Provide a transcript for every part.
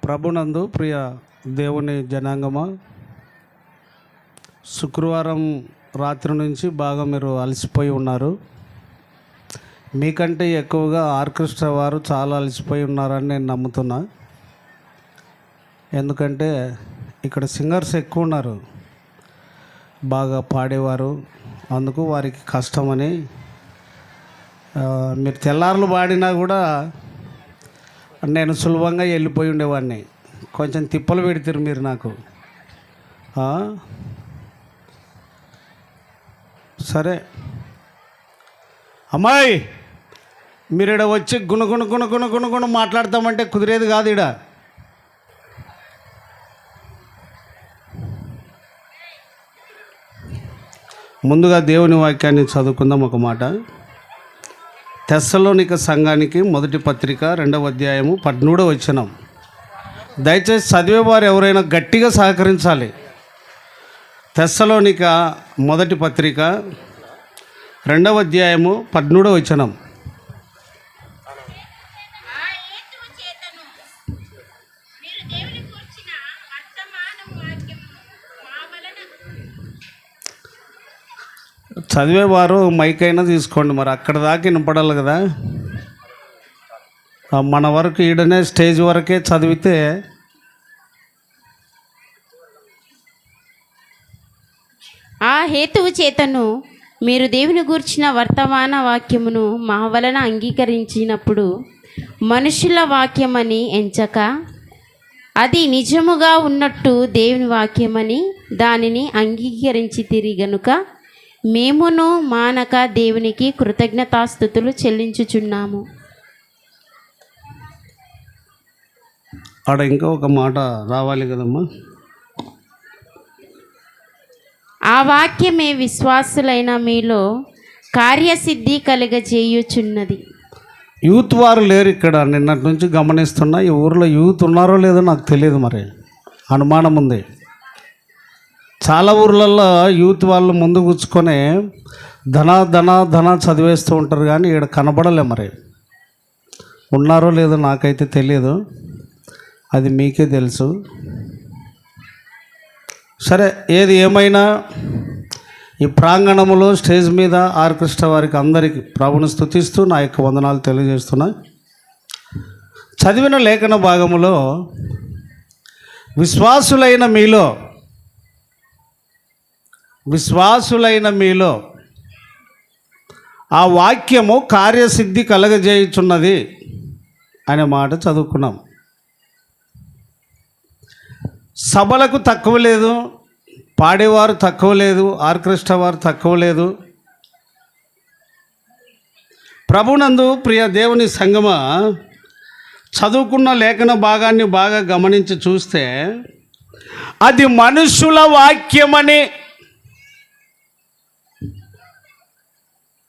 ప్రభునందు ప్రియ దేవుని జనాంగమా, శుక్రవారం రాత్రి నుంచి బాగా మీరు అలసిపోయి ఉన్నారు. మీకంటే ఎక్కువగా ఆర్కెస్ట్రా వారు చాలా అలసిపోయి ఉన్నారని నేను నమ్ముతున్నా. ఎందుకంటే ఇక్కడ సింగర్స్ ఎక్కువ ఉన్నారు, బాగా పాడేవారు. అందుకు వారికి కష్టమని మీరు తెల్లారులు పాడినా కూడా నేను సులభంగా వెళ్ళిపోయి ఉండేవాడిని. కొంచెం తిప్పలు పెడతారు మీరు నాకు. సరే అమ్మాయి, మీరు ఇక్కడ వచ్చి గుణగుణ మాట్లాడతామంటే కుదిరేది కాదు. ఇక్కడ ముందుగా దేవుని వాక్యాన్ని చదువుకుందాం. ఒక మాట, తెస్సలోనిక సంఘానికి మొదటి పత్రిక 2వ అధ్యాయము 17వ వచనం. దయచేసి చదివేవారు ఎవరైనా గట్టిగా సహకరించాలి. తెస్సలోనిక మొదటి పత్రిక 2వ అధ్యాయము 17వ వచనం. చదివేవారు మైక్ అయినా తీసుకోండి, మరి అక్కడ దాకా వినపడాలి కదా. మన వరకు ఈడనే స్టేజ్ వరకే చదివితే ఆ హేతువు చేతను మీరు దేవుని గూర్చిన వర్తమాన వాక్యమును మా వలన అంగీకరించినప్పుడు మనుషుల వాక్యమని ఎంచక అది నిజముగా ఉన్నట్టు దేవుని వాక్యమని దానిని అంగీకరించి గనుక మేమును మానక దేవునికి కృతజ్ఞతాస్తుతులు చెల్లించుచున్నాము. ఆడ ఇంకా ఒక మాట రావాలి కదమ్మా. ఆ వాక్యమే విశ్వాసులైన మీలో కార్యసిద్ధి కలుగజేయుచున్నది. యూత్ వారు లేరు ఇక్కడ. నిన్నటి నుంచి గమనిస్తున్నా, ఈ ఊరిలో యూత్ ఉన్నారో లేదో నాకు తెలియదు, మరి అనుమానం ఉంది. చాలా ఊర్లలో యూత్ వాళ్ళు ముందు కూర్చుకొని ధన చదివేస్తూ ఉంటారు, కానీ ఇక్కడ కనబడలే. మరి ఉన్నారో లేదో నాకైతే తెలియదు, అది మీకే తెలుసు. సరే, ఏది ఏమైనా ఈ ప్రాంగణంలో స్టేజ్ మీద ఆర్కెస్ట్రా వారికి అందరికీ ప్రభుని స్తుతిస్తూ నా యొక్క వందనాలు తెలియజేస్తున్నా. చదివిన లేఖన భాగములో విశ్వాసులైన మీలో ఆ వాక్యము కార్యసిద్ధి కలగజేయుచున్నది అనే మాట చదువుకున్నాం. సభలకు తక్కువ లేదు, పాడేవారు తక్కువ లేదు, ఆర్కెస్ట్రా వారు తక్కువ లేదు. ప్రభునందు ప్రియ దేవుని సంగమా, చదువుకున్న లేఖన భాగాన్ని బాగా గమనించి చూస్తే అది మనుషుల వాక్యమని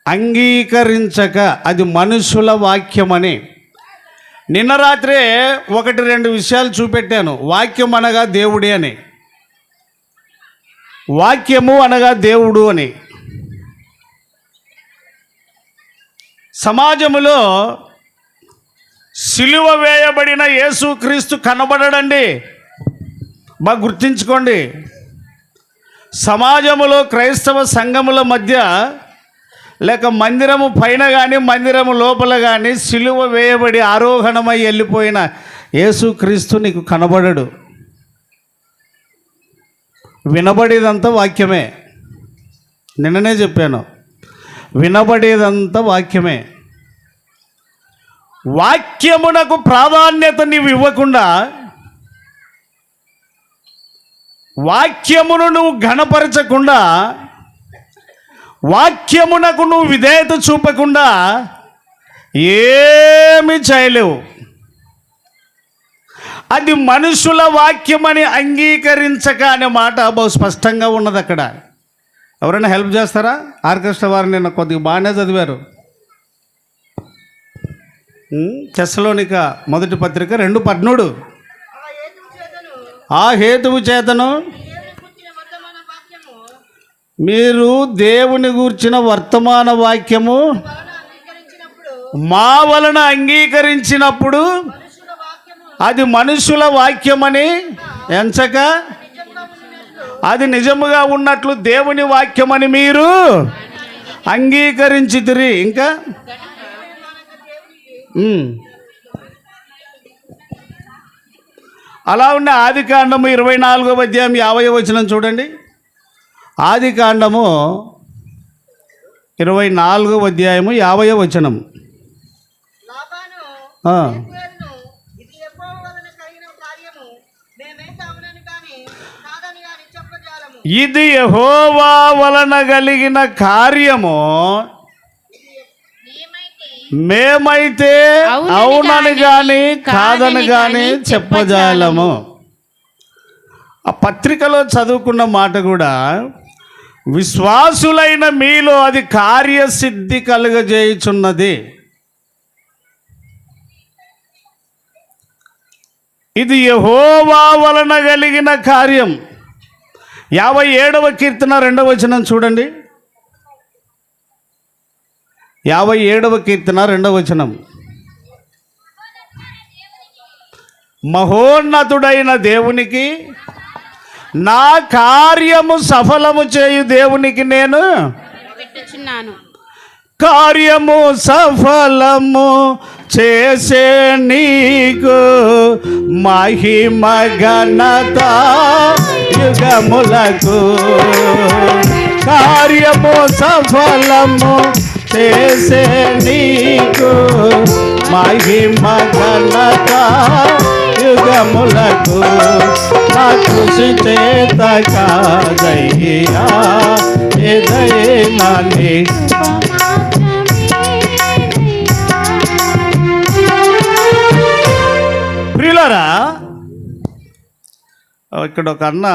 అంగీకరించక, అది మనుషుల వాక్యమని. నిన్న రాత్రే 1-2 విషయాలు చూపెట్టాను. వాక్యం అనగా దేవుడే అని, వాక్యము అనగా దేవుడు అని. సమాజములో సిలువ వేయబడిన యేసుక్రీస్తు కనబడడండి. బాగా గుర్తించుకోండి. సమాజములో క్రైస్తవ సంఘముల మధ్య లేక మందిరము పైన కానీ మందిరము లోపల కానీ సిలువ వేయబడి ఆరోహణమై వెళ్ళిపోయిన యేసుక్రీస్తు నీకు కనబడడు. వినబడేదంతా వాక్యమే. నిన్ననే చెప్పాను, వినబడేదంతా వాక్యమే. వాక్యమునకు ప్రాధాన్యత నీవు ఇవ్వకుండా, వాక్యమును నువ్వు ఘనపరచకుండా, వాక్యమునకు నువ్వు విధేయత చూపకుండా ఏమీ చేయలేవు. అది మనుషుల వాక్యమని అంగీకరించక అనే మాట బహు స్పష్టంగా ఉన్నది అక్కడ. ఎవరైనా హెల్ప్ చేస్తారా? ఆర్కెస్ట్రా వారు నిన్న కొద్దిగా బాగానే చదివారు. తెస్సలోనిక మొదటి పత్రిక 2:13. ఆ హేతువు చేతను మీరు దేవుని గూర్చిన వర్తమాన వాక్యము మా వలన అంగీకరించినప్పుడు అది మనుషుల వాక్యమని ఎంచక అది నిజముగా ఉన్నట్లు దేవుని వాక్యమని మీరు అంగీకరించితిరి. ఇంకా అలా ఉన్న ఆదికాండము 24వ అధ్యాయం 50వ వచనం చూడండి. ఆదికాండము 24వ అధ్యాయము 50వ వచనం. ఇది యెహోవా వలన కలిగిన కార్యము, మేమైతే అవునని గాని కాదని గాని చెప్పజాలము. ఆ పత్రికలో చదువుకున్న మాట కూడా, విశ్వాసులైన మీలో అది కార్యసిద్ధి కలుగజేయుచున్నది. ఇది యెహోవా వలన కలిగిన కార్యం. 57వ కీర్తన 2వ వచనం చూడండి. 57వ కీర్తన 2వ వచనం. మహోన్నతుడైన దేవునికి, నా కార్యము సఫలము చేయు దేవునికి నేను పెట్టుచున్నాను. కార్యము సఫలము చేసే నీకు మహిమ ఘనత యుగములకు. కార్యము సఫలము చేసే నీకు మహిమ ఘనత యుగములకు. నా కృషి చేత కాదయ్యా ఏదైనా నీ ప్రియులారా. ఇక్కడ ఒక అన్న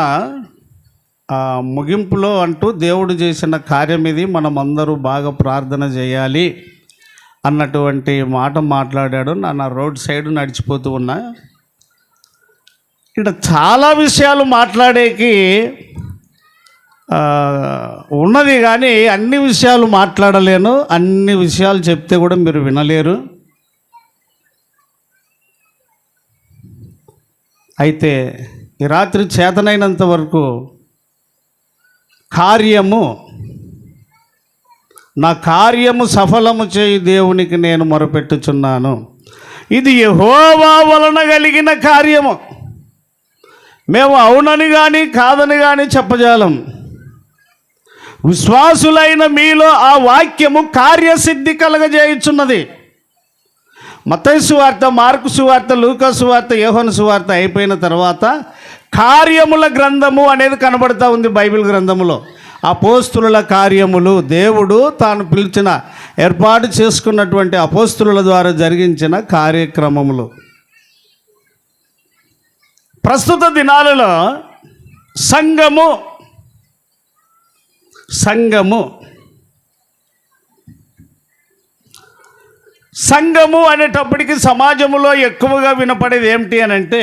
ముగింపులో అంటూ దేవుడు చేసిన కార్యం ఇది, మనం అందరూ బాగా ప్రార్థన చేయాలి అన్నటువంటి మాట మాట్లాడాడు. నా రోడ్ సైడ్ నడిచిపోతూ ఉన్నా. ఇక్కడ చాలా విషయాలు మాట్లాడేకి ఉన్నది, కానీ అన్ని విషయాలు మాట్లాడలేను. అన్ని విషయాలు చెప్తే కూడా మీరు వినలేరు. అయితే ఈ రాత్రి చేతనైనంత వరకు నా కార్యము సఫలము చేయు దేవునికి నేను మొరపెట్టుచున్నాను. ఇది యెహోవా వలన కలిగిన కార్యము, మేము అవునని కానీ కాదని కానీ చెప్పజాలం. విశ్వాసులైన మీలో ఆ వాక్యము కార్యసిద్ధి కలగజేయుచున్నది. మత్తయి సువార్త, మార్కు సువార్త, లూకా సువార్త, యోహాను సువార్త అయిపోయిన తర్వాత కార్యముల గ్రంథము అనేది కనబడుతూ ఉంది బైబిల్ గ్రంథములో. అపోస్తుల కార్యములు, దేవుడు తాను పిలిచిన ఏర్పాటు చేసుకున్నటువంటి అపోస్తుల ద్వారా జరిగించిన కార్యక్రమములు. ప్రస్తుత దినాలలో సంఘము అనేటప్పటికి సమాజంలో ఎక్కువగా వినపడేది ఏమిటి అని అంటే,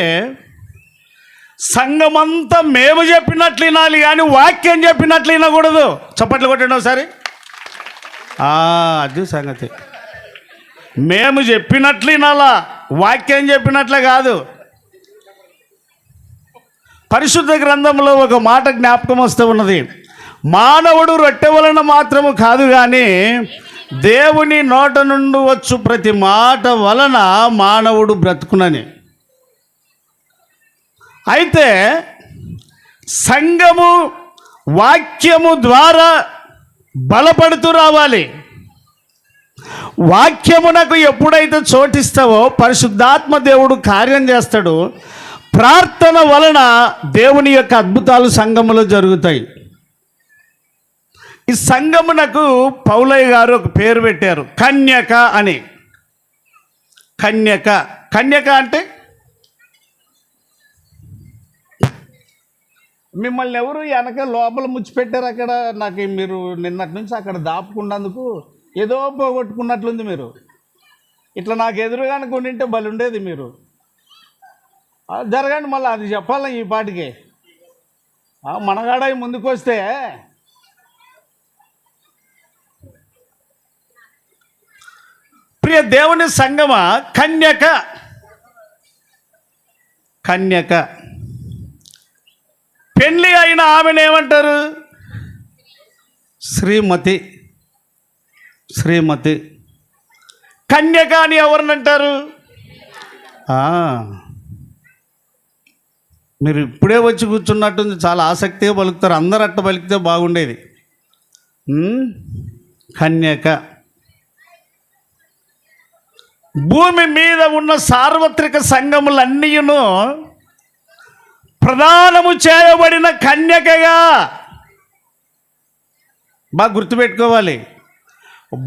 సంఘమంతా మేము చెప్పినట్లు వినాలి కానీ వాక్యం చెప్పినట్లు వినకూడదు. చప్పట్లు కొట్టండి ఒకసారి. అది సంగతి. మేము చెప్పినట్లు వినాలా, వాక్యం చెప్పినట్లే కాదు. పరిశుద్ధ గ్రంథంలో ఒక మాట జ్ఞాపకం వస్తూ ఉన్నది. మానవుడు రొట్టె వలన మాత్రము కాదు కానీ దేవుని నోట నుండి వచ్చు ప్రతి మాట వలన మానవుడు బ్రతుకునని. అయితే సంఘము వాక్యము ద్వారా బలపడుతూ రావాలి. వాక్యమునకు ఎప్పుడైతే చోటిస్తావో పరిశుద్ధాత్మ దేవుడు కార్యం చేస్తాడు. ప్రార్థన వలన దేవుని యొక్క అద్భుతాలు సంఘములో జరుగుతాయి. ఈ సంఘమునకు పౌలయ్య గారు ఒక పేరు పెట్టారు, కన్యక అని. కన్యక అంటే మిమ్మల్ని ఎవరు వెనక లోపల ముచ్చిపెట్టారు. అక్కడ నాకు మీరు నిన్నటి నుంచి అక్కడ దాపుకున్నందుకు ఏదో పోగొట్టుకున్నట్లుంది. మీరు ఇట్లా నాకు ఎదురుగానే కొనింటే బలుండేది. మీరు జరగండి, మళ్ళీ అది చెప్పాలి ఈ పాటికి. మనగాడ ముందుకు వస్తే ప్రియ దేవుని సంగమ, కన్యక కన్యక. పెళ్ళి అయిన ఆమెను ఏమంటారు? శ్రీమతి. శ్రీమతి. కన్యక అని ఎవరినంటారు? మీరు ఇప్పుడే వచ్చి కూర్చున్నట్టుంది, చాలా ఆసక్తిగా పలుకుతారు. అందరు అట్ట పలికితే బాగుండేది. కన్యక. భూమి మీద ఉన్న సార్వత్రిక సంఘములన్నీయును ప్రదానము చేయబడిన కన్యకగా. బాగా గుర్తుపెట్టుకోవాలి.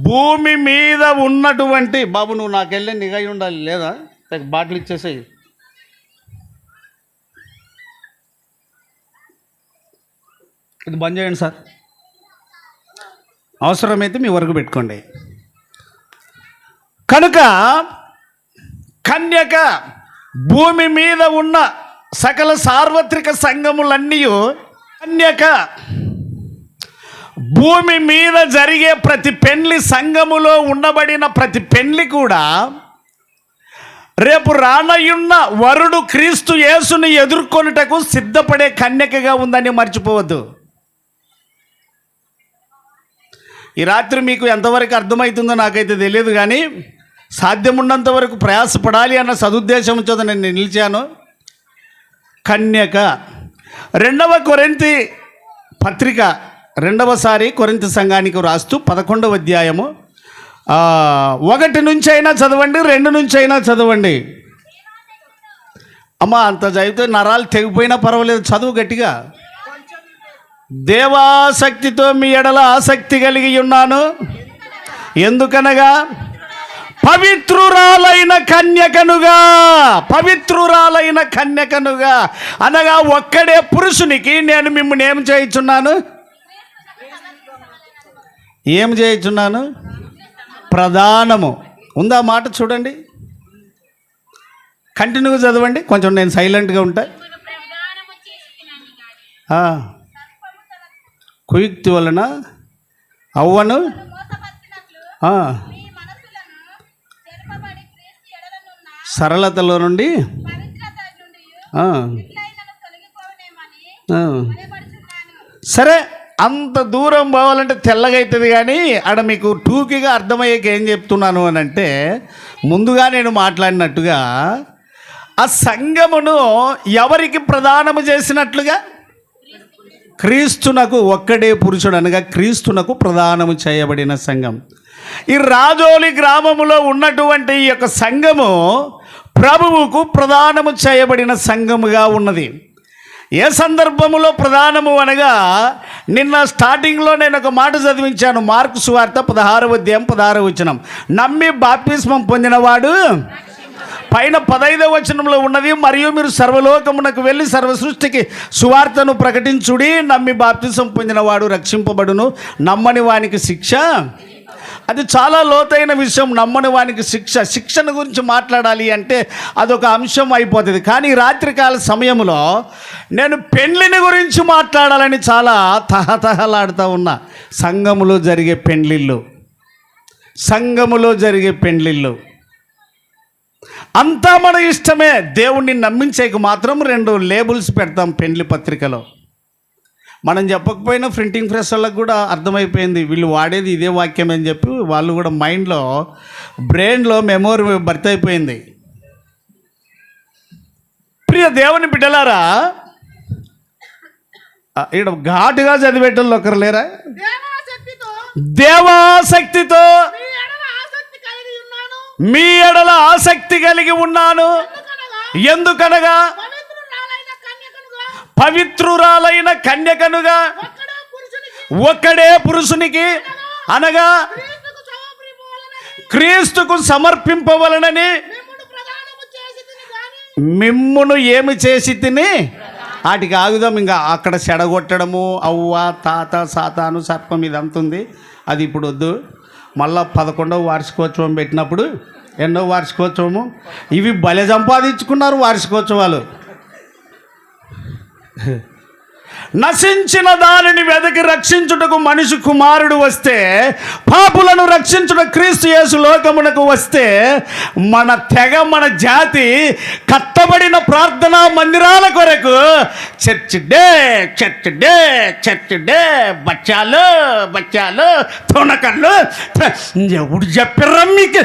భూమి మీద ఉన్నటువంటి, బాబు నువ్వు నాకెళ్ళి నిఘా ఉండాలి, లేదా బాటిల్ ఇచ్చేసేయి. ఇది బంద్ చేయండి సార్, అవసరమైతే మీ వరకు పెట్టుకోండి. కనుక కన్యక భూమి మీద ఉన్న సకల సార్వత్రిక సంఘములన్నీ కన్యక. భూమి మీద జరిగే ప్రతి పెళ్లి, సంఘములో ఉండబడిన ప్రతి పెళ్లి కూడా రేపు రానయున్న వరుడు క్రీస్తు యేసుని ఎదుర్కొనుటకు సిద్ధపడే కన్యకగా ఉందని మర్చిపోవద్దు. ఈ రాత్రి మీకు ఎంతవరకు అర్థమవుతుందో నాకైతే తెలియదు, కానీ సాధ్యమున్నంత వరకు ప్రయాసపడాలి అన్న సదుద్దేశంతో నేను నిలిచాను. కన్యక. 2వ కొరింథీ పత్రిక, 2వసారి కొరింథీ సంఘానికి రాస్తూ 11వ అధ్యాయము 1 నుంచి అయినా చదవండి, 2 నుంచి అయినా చదవండి. అమ్మ అంత చదివితే నరాలు తెగిపోయినా పర్వాలేదు, చదువు గట్టిగా. దేవాసక్తితో మీ ఎడల ఆసక్తి కలిగి ఉన్నాను, ఎందుకనగా పవిత్రురాలైన కన్యకనుగా. పవిత్రురాలైన కన్యకనుగా అనగా ఒక్కడే పురుషునికి నేను మిమ్మల్ని ఏం చేయుచున్నాను? ఏం చేయుచున్నాను? ప్రదానము. ఉందా మాట? చూడండి, కంటిన్యూగా చదవండి, కొంచెం నేను సైలెంట్గా ఉంటా. కుయుక్తి వలన అవ్వను సరళతలో నుండి సరే, అంత దూరం పోవాలంటే తెల్లగా అవుతుంది, కానీ ఆడ మీకు టూకీగా అర్థమయ్యేకి ఏం చెప్తున్నాను అని అంటే, ముందుగా నేను మాట్లాడినట్టుగా ఆ సంఘమును ఎవరికి ప్రదానము చేసినట్లుగా? క్రీస్తునకు. ఒక్కడే పురుషుడు అనగా క్రీస్తునకు ప్రదానము చేయబడిన సంఘం. ఈ రాజోలి గ్రామములో ఉన్నటువంటి ఈ యొక్క సంఘము ప్రభువుకు ప్రదానము చేయబడిన సంఘముగా ఉన్నది. ఏ సందర్భములో ప్రదానము అనగా, నిన్న స్టార్టింగ్లో నేను ఒక మాట చదివించాను, మార్కు సువార్త 16వ అధ్యాయం 16వ వచనం. నమ్మి బాప్తిస్మం పొందినవాడు, పైన 15వ వచనంలో ఉన్నది, మరియు మీరు సర్వలోకమునకు వెళ్ళి సర్వ సృష్టికి సువార్తను ప్రకటించుడి, నమ్మి బాప్తిసం పొందినవాడు రక్షింపబడును, నమ్మని వానికి శిక్ష. అది చాలా లోతైన విషయం. నమ్మని వానికి శిక్ష. శిక్షణ గురించి మాట్లాడాలి అంటే అదొక అంశం అయిపోతుంది. కానీ రాత్రికాల సమయంలో నేను పెళ్ళిని గురించి మాట్లాడాలని చాలా తహతహలాడుతూ ఉన్నా. సంఘములో జరిగే పెళ్ళిళ్ళు, సంఘములో జరిగే పెళ్ళిళ్ళు అంతా మన ఇష్టమే. దేవుణ్ణి నమ్మించేకి మాత్రం 2 లేబుల్స్ పెడతాం పెళ్లి పత్రికలో. మనం చెప్పకపోయినా ప్రింటింగ్ ప్రెస్ వాళ్ళకి కూడా అర్థమైపోయింది, వీళ్ళు వాడేది ఇదే వాక్యం అని చెప్పి వాళ్ళు కూడా మైండ్లో, బ్రెయిన్లో మెమోరీ బర్త్ అయిపోయింది. ప్రియ దేవుని బిడ్డలారా, ఇక్కడ ఘాటుగా చదివేటోళ్ళు ఒకరు లేరా? దేవాసక్తితో మీ ఎడల ఆసక్తి కలిగి ఉన్నాను, ఎందుకనగా పవిత్రురాలైన కన్యకనుగా. ఒక్కడే పురుషునికి అనగా క్రీస్తుకు సమర్పింపవలనని మిమ్మును ఏమి చేసి తిని. వాటికి ఆగుదాం, ఇంకా అక్కడ చెడగొట్టడము, అవ్వ తాత సాతాను సర్పం ఇదంతా ఉంది, అది ఇప్పుడు వద్దు. మళ్ళా 11వ వార్షికోత్సవం పెట్టినప్పుడు, ఎన్నో వార్షికోత్సవము, ఇవి భలే సంపాదించుకున్నారు వార్షికోత్సవాలు. నశించిన దానిని వెదకి రక్షించుటకు మనిషి కుమారుడు వస్తే, పాపులను రక్షించుట క్రీస్తు యేసు లోకమునకు వస్తే, మన తెగ మన జాతి కట్టబడిన ప్రార్థనా మందిరాల కొరకు చర్చ్ డే బచ్చాలు తొనకళ్ళు ఎవడు చెప్పారా మీకు?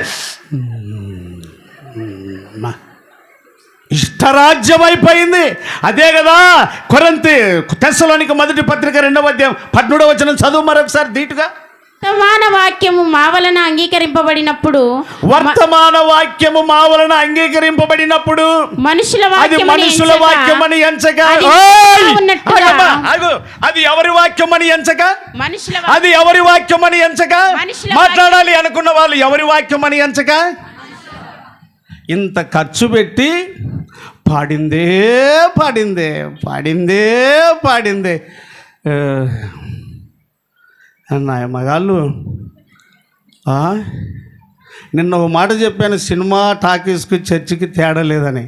ఇష్టరాజ్యం అయిపోయింది. అదే కదా తెస్సలోనిక మొదటి పత్రిక 2వ అధ్యాయం 17వ వచనం చదువు మరొకసారి ధీటుగా. వర్తమాన వాక్యము మా వలన అంగీకరింపబడినప్పుడు, మనుషుల వాక్యమని ఎంచక, అది ఎవరి వాక్యమని ఎంచక, అది ఎవరి వాక్యమని ఎంచక, మాట్లాడాలి అనుకున్న వాళ్ళు ఎవరి వాక్యమని ఎంచక, ఇంత ఖర్చు పెట్టి పాడిందే అన్నాయ మగాళ్ళు. నిన్న ఒక మాట చెప్పాను, సినిమా టాకీస్కి చర్చికి తేడా లేదని.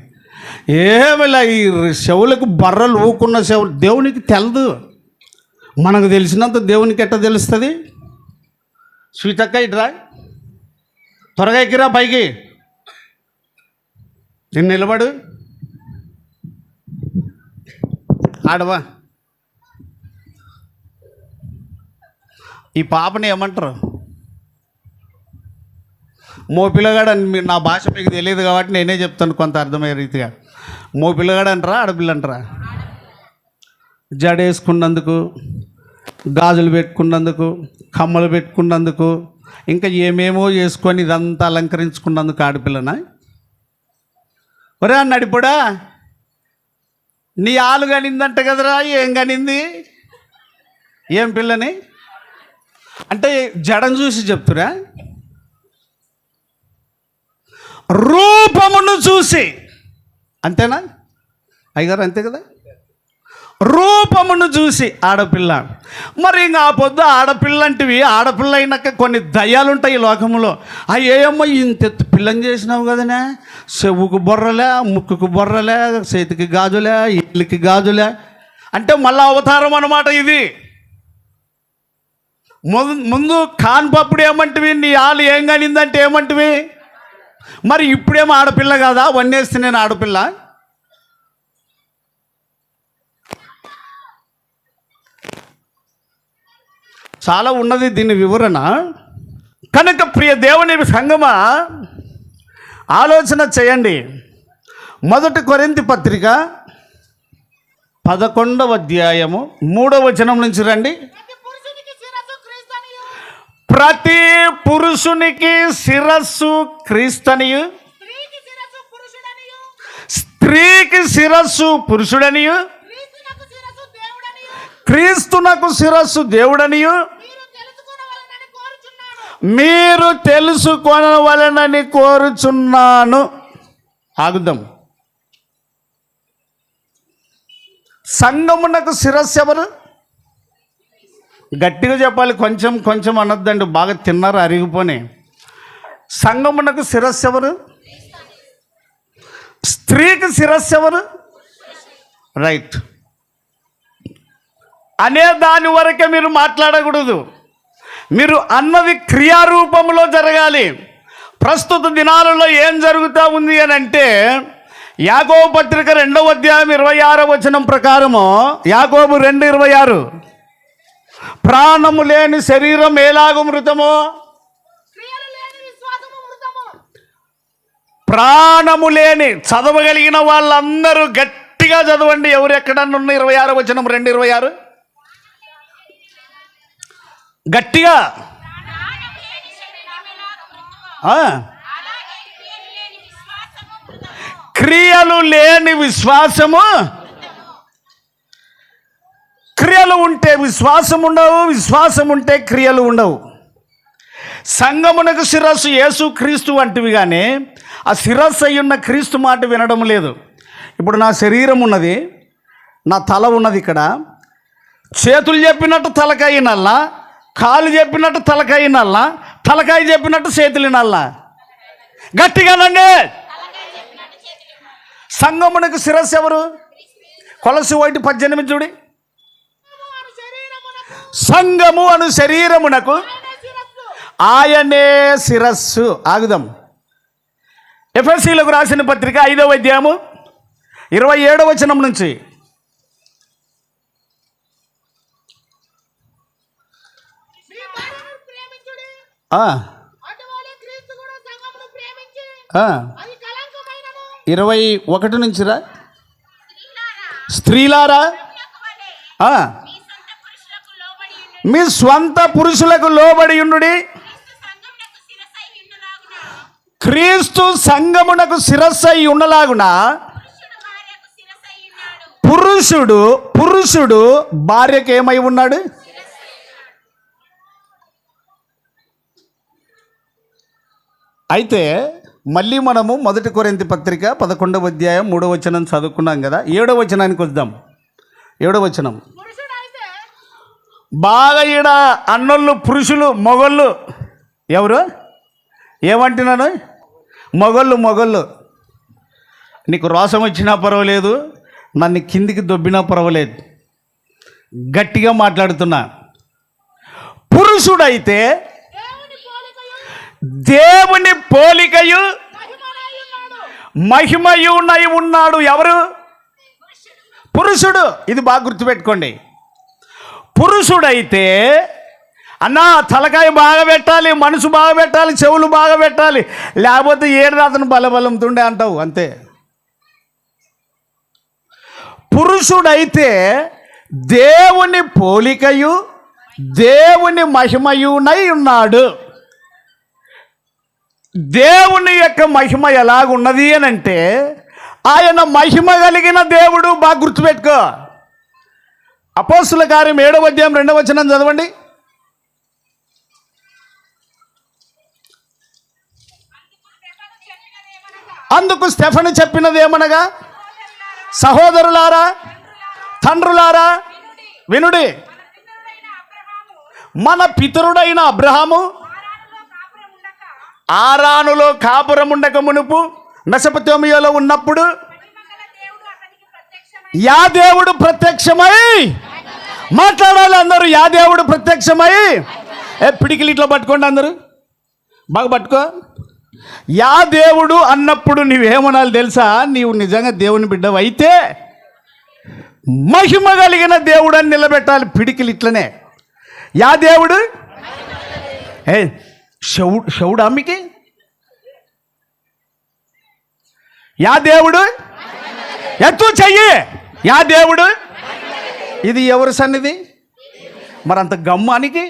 ఏమిలా ఈ చెవులకు బర్రలు ఊకున్న చెవులు దేవునికి తెలదు. మనకు తెలిసినంత దేవునికి ఎట్ట తెలుస్తుంది? స్వీటక్క ఇట్రా, త్వరగా ఎక్కిరా పైకి, నేను నిలబడు, ఆడవా. ఈ పాపని ఏమంటారు? మో పిల్లగాడు అని. మీరు నా భాష మీకు తెలియదు కాబట్టి నేనే చెప్తాను కొంత అర్థమయ్యే రీతిగా. మో పిల్లగాడు అంటారా, ఆడపిల్ల అంటారా? జడేసుకున్నందుకు, గాజులు పెట్టుకున్నందుకు, కమ్మలు పెట్టుకున్నందుకు, ఇంకా ఏమేమో చేసుకొని ఇదంతా అలంకరించుకున్నందుకు ఆడపిల్లనా? ఒరే అన్నాడిప్పుడా, నీ ఆలు కనిందంట కదరా, ఏం కనింది? ఏం పిల్లని అంటే జడను చూసి చెప్తురా? రూపమును చూసి, అంతేనా అయ్యగారు? అంతే కదా, రూపమును చూసి ఆడపిల్ల. మరి ఇంకా ఆ పొద్దు ఆడపిల్ల అంటివి, ఆడపిల్ల అయినాక కొన్ని దయ్యాలు ఉంటాయి ఈ లోకంలో. అయ్యేమో ఇంత పిల్లని చేసినావు కదనే, చెవుకు బొర్రలే, ముక్కుకు బొర్రలే, చేతికి గాజులే, ఇళ్ళకి గాజులే అంటే మళ్ళా అవతారం అన్నమాట ఇది. ముందు కాన్పప్పుడు ఏమంటివి? నీ ఆలు ఏం కానిందంటే ఏమంటివి? మరి ఇప్పుడేమో ఆడపిల్ల కదా, వన్నేస్తే నేను ఆడపిల్ల. చాలా ఉన్నది దీని వివరణ. కనుక ప్రియ దేవుని సంగమా, ఆలోచన చేయండి. 1 కొరింథీ పత్రిక 11వ అధ్యాయము 3వ వచనం నుంచి రండి. ప్రతి పురుషునికి శిరస్సు క్రీస్తనియు, స్త్రీకి శిరస్సు పురుషుడనియు, క్రీస్తునకు శిరస్సు దేవుడనియు మీరు తెలుసుకొనవలెనని కోరుచున్నాను. ఆగుదాం. సంఘమునకు శిరస్సు ఎవరు? గట్టిగా చెప్పాలి, కొంచెం అనొద్దండి, బాగా తిన్నారు అరిగిపోని. సంఘమునకు శిరస్సు ఎవరు? స్త్రీకి శిరస్సు ఎవరు? రైట్ అనే దాని వరకే మీరు మాట్లాడకూడదు. మీరు అన్నది క్రియారూపంలో జరగాలి. ప్రస్తుత దినాలలో ఏం జరుగుతూ ఉంది అని అంటే, యాకోబు పత్రిక 2వ అధ్యాయం 26వ వచనం ప్రకారము, యాకోబు 2:26, ప్రాణము లేని శరీరం ఎలాగు మృతమో, ప్రాణము లేని. చదవగలిగిన వాళ్ళందరూ గట్టిగా చదవండి. ఎవరు ఎక్కడన్నా ఉన్న 26వ వచనం 2:26 గట్టిగా. క్రియలు లేని విశ్వాసము. క్రియలు ఉంటే విశ్వాసం ఉండవు, విశ్వాసం ఉంటే క్రియలు ఉండవు. సంఘమునకు శిరస్సు యేసు క్రీస్తు వంటివి, కానీ ఆ శిరస్సు అయ్యున్న క్రీస్తు మాట వినడం లేదు. ఇప్పుడు నా శరీరం ఉన్నది, నా తల ఉన్నది ఇక్కడ. చేతులు చెప్పినట్టు తలకాయ నల్లా, కాలు చెప్పినట్టు తలకాయ నల్లా, తలకాయ చెప్పినట్టు చేతులు నల్లా. గట్టిగానండి. సంఘమునకు శిరస్సు ఎవరు? కొలసి 1:18 చూడి. సంఘము అను శరీరమునకు ఆయనే శిరస్సు. ఆగుదాం. ఎఫెసీయులకు రాసిన పత్రిక 5వ అధ్యాయము 27వ వచనం నుంచి. ఆ 21 నుంచి రా. స్త్రీలారా మీ స్వంత పురుషులకు లోబడి ఉండుడి, క్రీస్తు సంఘమునకు శిరస్సై ఉండలాగున. పురుషుడు భార్యకు ఏమై ఉన్నాడు? అయితే మళ్ళీ మనము 1 కొరింథీ పత్రిక 11వ అధ్యాయం 3వ వచనం చదువుకున్నాం కదా. 7వ వచనానికి వద్దాం. 7వ వచనం బాగా ఈడ అన్నోళ్ళు, పురుషులు, మొగళ్ళు. ఎవరు? ఏమంటున్నాను? మొగళ్ళు. నీకు రోషం వచ్చినా పర్వాలేదు, నన్ను కిందికి దొబ్బినా పర్వాలేదు, గట్టిగా మాట్లాడుతున్నా. పురుషుడైతే దేవుని పోలికయు మహిమయునై ఉన్నాడు. ఎవరు? పురుషుడు. ఇది బాగా గుర్తుపెట్టుకోండి. పురుషుడైతే అన్నా తలకాయ బాగా పెట్టాలి, మనసు బాగా పెట్టాలి, చెవులు బాగా పెట్టాలి, లేకపోతే ఏడాదను బలబలంతుండే అంటావు అంతే. పురుషుడైతే దేవుని పోలికయు దేవుని మహిమయునై ఉన్నాడు. దేవుని యొక్క మహిమ ఎలాగున్నది అని అంటే, ఆయన మహిమ కలిగిన దేవుడు. బాగా గుర్తుపెట్టుకో. అపోస్తుల కార్యం 7వ అధ్యాయం 2వ వచనం చదవండి. అందుకు స్టెఫను చెప్పినది ఏమనగా, సహోదరులారా, తండ్రులారా, వినుడి. మన పితరుడైన అబ్రహాము ఆరానులో కాపురముండక మునుపు మెసొపొతామియాలో ఉన్నప్పుడు యా దేవుడు ప్రత్యక్షమై, మాట్లాడాలి అందరూ, యా దేవుడు ప్రత్యక్షమై. పిడికిలు ఇట్లా పట్టుకోండి అందరూ, బాగా పట్టుకో. యా దేవుడు అన్నప్పుడు నీవేమనాలి తెలుసా? నీవు నిజంగా దేవుని బిడ్డవు అయితే మహిమ కలిగిన దేవుడు అని నిలబెట్టాలి. పిడికిలు ఇట్లనే. యా దేవుడు శవుడు అమ్మికి యా దేవుడు ఎత్తు చెయ్యి. యా దేవుడు. ఇది ఎవరి సన్నిధి? మరంత గమ్మానికి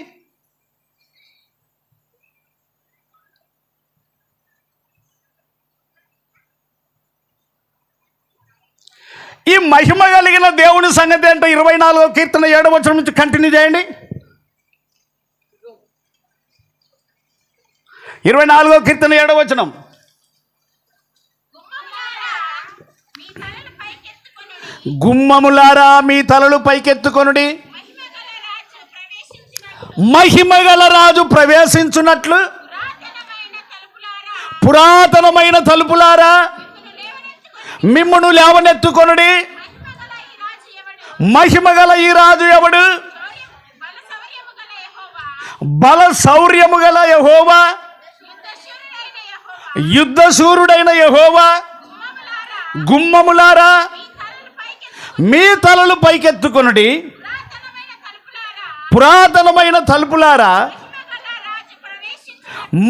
ఈ మహిమ కలిగిన దేవుని సంగతి అంటే 24వ కీర్తన 7వ వచనం నుంచి కంటిన్యూ చేయండి. 24వ కీర్తన 7వ వచనం. గుమ్మములారా మీ తలలు పైకెత్తుకొనుడి, మహిమగల రాజు ప్రవేశించున్నట్లు. పురాతనమైన తలుపులారా మిమ్మును లేవనెత్తుకొనుడి. మహిమగల ఈ రాజు ఎవడు? బల శౌర్యము గల యెహోవా, యుద్ధశూరుడైన యెహోవా. గుమ్మములారా మీ తలలు పైకెత్తుకొనుడి, పురాతనమైన తలుపులారా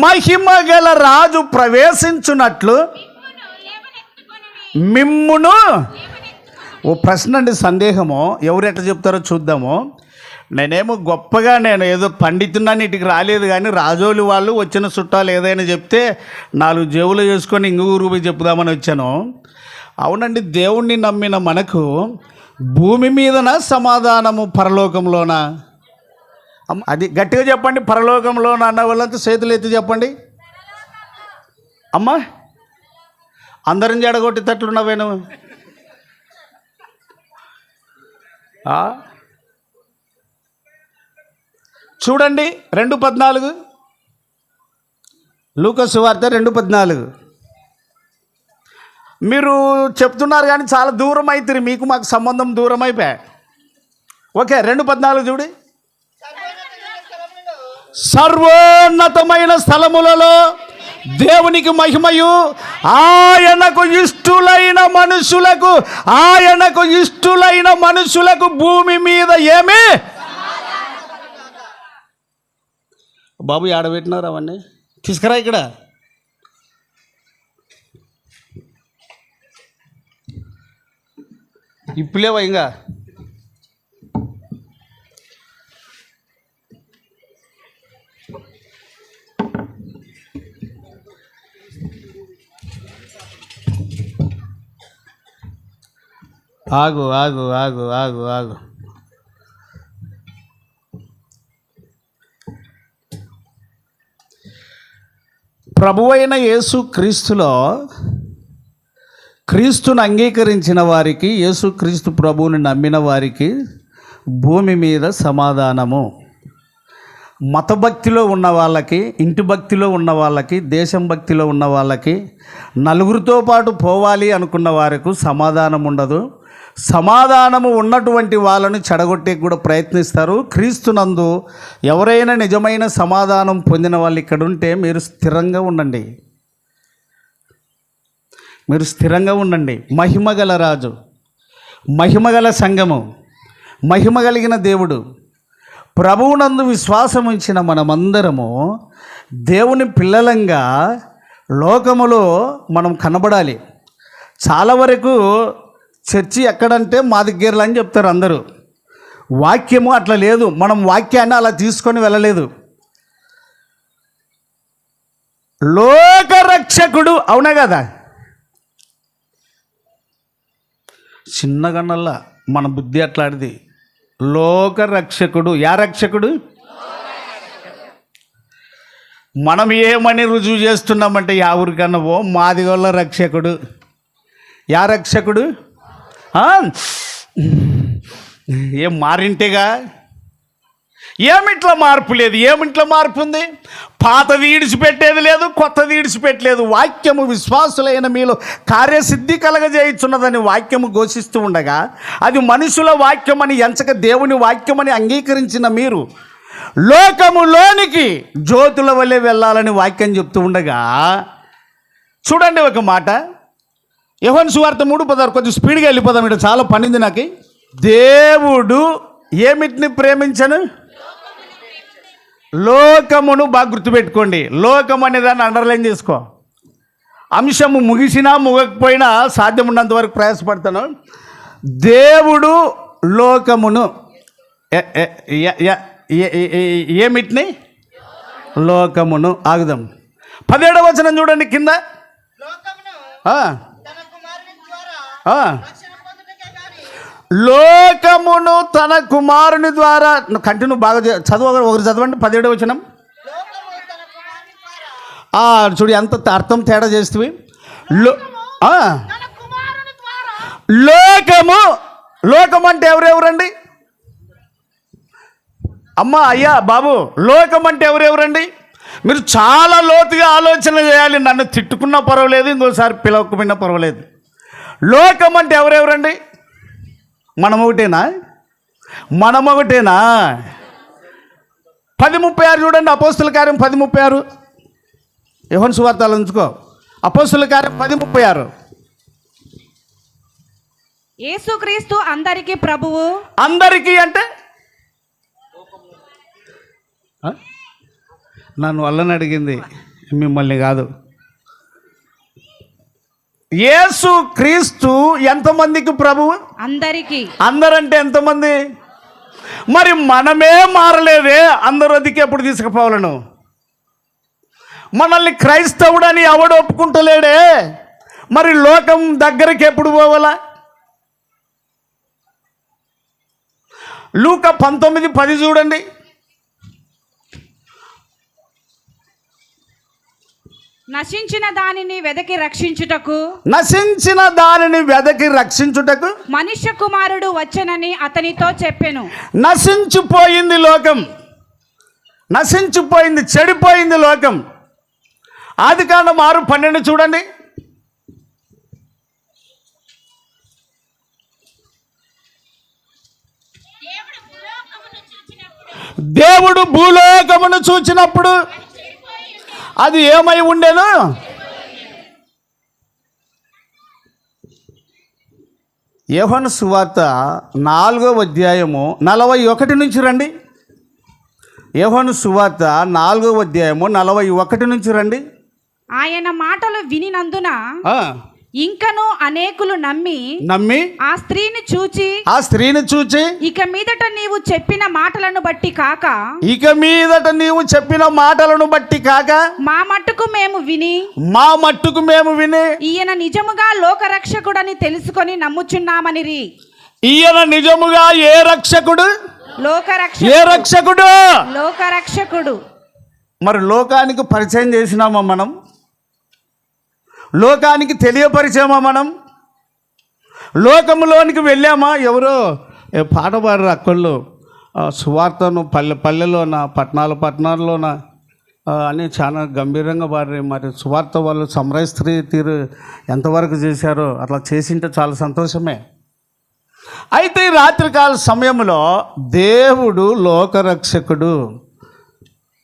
మహిమగల రాజు ప్రవేశించున్నట్లు మిమ్మును. ఓ ప్రశ్న అండి, సందేహము. ఎవరు ఎట్లా చెప్తారో చూద్దాము. నేనేమో గొప్పగా నేను ఏదో పండితున్నాను ఇటుకి రాలేదు, కానీ రాజోలు వాళ్ళు వచ్చిన చుట్టాలు ఏదైనా చెప్తే 4 జేబులు చేసుకొని ఇంగురు పోయి చెప్పుదామని వచ్చాను. అవునండి, దేవుణ్ణి నమ్మిన మనకు భూమి మీదన సమాధానము, పరలోకంలోనా? అది గట్టిగా చెప్పండి. పరలోకంలోన అన్న వాళ్ళంతా చేతులు ఎత్తి చెప్పండి. అమ్మా, అందరం జడగొట్టేటట్లున్నావేను. చూడండి 2:14, లూకా సువార్త 2:14. మీరు చెప్తున్నారు కానీ చాలా దూరం అవుతుంది, మీకు మాకు సంబంధం దూరం అయిపోయా. ఓకే, 2:14 చూడు. సర్వోన్నతమైన స్థలములలో దేవునికి మహిమయు, ఆయనకు ఇష్టులైన మనుషులకు భూమి మీద ఏమి. బాబు ఆడబెట్టినారు అవన్నీ తీసుకురా ఇక్కడ. ఇప్పులేవా ఇంకా ఆగు ఆగు ఆగు ఆగు ఆగు. ప్రభువైన యేసు క్రీస్తులో క్రీస్తును అంగీకరించిన వారికి, యేసుక్రీస్తు ప్రభువుని నమ్మిన వారికి భూమి మీద సమాధానము. మతభక్తిలో ఉన్న వాళ్ళకి, ఇంటి భక్తిలో ఉన్న వాళ్ళకి, దేశం భక్తిలో ఉన్న వాళ్ళకి, నలుగురితో పాటు పోవాలి అనుకున్న వారికి సమాధానం ఉండదు. సమాధానము ఉన్నటువంటి వాళ్ళను చెడగొట్టే కూడా ప్రయత్నిస్తారు. క్రీస్తునందు ఎవరైనా నిజమైన సమాధానం పొందిన వాళ్ళు ఇక్కడ ఉంటే మీరు స్థిరంగా ఉండండి. మీరు స్థిరంగా ఉండండి. మహిమగల రాజు, మహిమగల సంఘము, మహిమ కలిగిన దేవుడు, ప్రభువునందు విశ్వాసం ఉంచిన మనమందరము దేవుని పిల్లలంగా లోకములో మనం కనబడాలి. చాలా వరకు చర్చి ఎక్కడంటే మా దగ్గరలో అని చెప్తారు అందరూ. వాక్యము అట్లా లేదు. మనం వాక్యాన్ని అలా తీసుకొని వెళ్ళలేదు. లోకరక్షకుడు, అవునా కదా? చిన్నగన్నల్లా మన బుద్ధి అట్లాంటిది. లోకరక్షకుడు. యా రక్షకుడు? మనం ఏమని రుజువు చేస్తున్నామంటే యా ఊరికన్నా ఓ మాదిగోళ్ళ రక్షకుడు. యా రక్షకుడు? ఏం మారింటేగా? ఏమిట్లా మార్పు లేదు? ఏమిట్లా మార్పు ఉంది? పాతది ఈడిచిపెట్టేది లేదు, కొత్తది ఈడిచిపెట్టలేదు. వాక్యము విశ్వాసులైన మీలో కార్యసిద్ధి కలగజేయుచున్నదని వాక్యము ఘోషిస్తూ ఉండగా, అది మనుషుల వాక్యమని ఎంచక దేవుని వాక్యమని అంగీకరించిన మీరు లోకములోనికి జ్యోతుల వల్లే వెళ్ళాలని వాక్యం చెప్తూ ఉండగా, చూడండి ఒక మాట, యోహాను సువార్త 3:16. కొంచెం స్పీడ్గా వెళ్ళిపోదాం, ఇక్కడ చాలా పనింది నాకు. దేవుడు ఏమిటిని ప్రేమించను? లోకమును. బాగా గుర్తుపెట్టుకోండి. లోకం అనే దాన్ని అండర్లైన్ చేసుకో. అంశము ముగిసినా ముగకపోయినా సాధ్యం ఉన్నంత వరకు ప్రయాసపడతాను. దేవుడు లోకమును ఏమిటిని? లోకమును. ఆగుదాం. 17వ వచనం చూడండి కింద. లోకమును తన కుమారుని ద్వారా. కంటిన్యూ బాగా ఒకరు చదవండి 17వ వచనం. చూడు ఎంత అర్థం తేడా చేస్తుంది. లోకము. లోకం అంటే ఎవరెవరండి? అమ్మా, అయ్యా, బాబు, లోకం అంటే ఎవరెవరండి? మీరు చాలా లోతుగా ఆలోచన చేయాలి. నన్ను తిట్టుకున్నా పర్వాలేదు, ఇంకోసారి పిలవకపోయినా పర్వాలేదు. లోకం అంటే ఎవరెవరండి? మనం ఒకటేనా? 10:36 చూడండి. అపోస్తుల కార్యం 10:36. యోహాను సువార్తలు ఉంచుకో. అపోస్తుల కార్యం 10:36. యేసుక్రీస్తు అందరికీ ప్రభువు. అందరికీ అంటే నన్ను వాళ్ళని అడిగింది, మిమ్మల్ని కాదు. యేసు క్రీస్తు ఎంతమందికి ప్రభువు? అందరికీ. అందరంటే ఎంతమంది? మరి మనమే మారలేదే, అందరూ వద్దకు ఎప్పుడు తీసుకుపోవాలను? మనల్ని క్రైస్తవుడని ఎవడు ఒప్పుకుంటలేడే, మరి లోకం దగ్గరికి ఎప్పుడు పోవాలా? లూకా 19:10 చూడండి. నశించిన దానిని వెదకి రక్షించుటకు మనుష్య కుమారుడు వచ్చెనని అతనితో చెప్పెను. నశించిపోయింది లోకం, నశించిపోయింది, చెడిపోయింది లోకం. ఆదికాండం 6:12 చూడండి. దేవుడు భూలోకమును చూచినప్పుడు అది ఏమై ఉండేను? యోహాను సువార్త 4వ అధ్యాయము 41 నుంచి రండి. యోహాను సువార్త 4వ అధ్యాయము 41 నుంచి రండి. ఆయన మాటలు వినినందున ఆ, ఇంకను అనేకులు నమ్మి ఆ స్త్రీని చూచి ఇక మీదట నీవు చెప్పిన మాటలను బట్టి కాక మా మట్టుకు మేము విని ఈయన నిజముగా లోకరక్షకుడని తెలుసుకొని నమ్ముచున్నామనిరి. ఈయన నిజముగా ఏ రక్షకుడు? లోకరక్షకుడు. మరి లోకానికి పరిచయం చేసినామా మనం? లోకానికి తెలియపరిచామా మనం? లోకంలోనికి వెళ్ళామా? ఎవరో పాట పాడరు అక్కళ్ళు, సువార్తను పల్లెలోన పట్టణాల్లోన అని చాలా గంభీరంగా పాడరు. మరి సువార్త వాళ్ళు సమరస్త్రీ తీరు ఎంతవరకు చేశారో అట్లా చేసింటే చాలా సంతోషమే. అయితే ఈ రాత్రికాల సమయంలో దేవుడు లోకరక్షకుడు,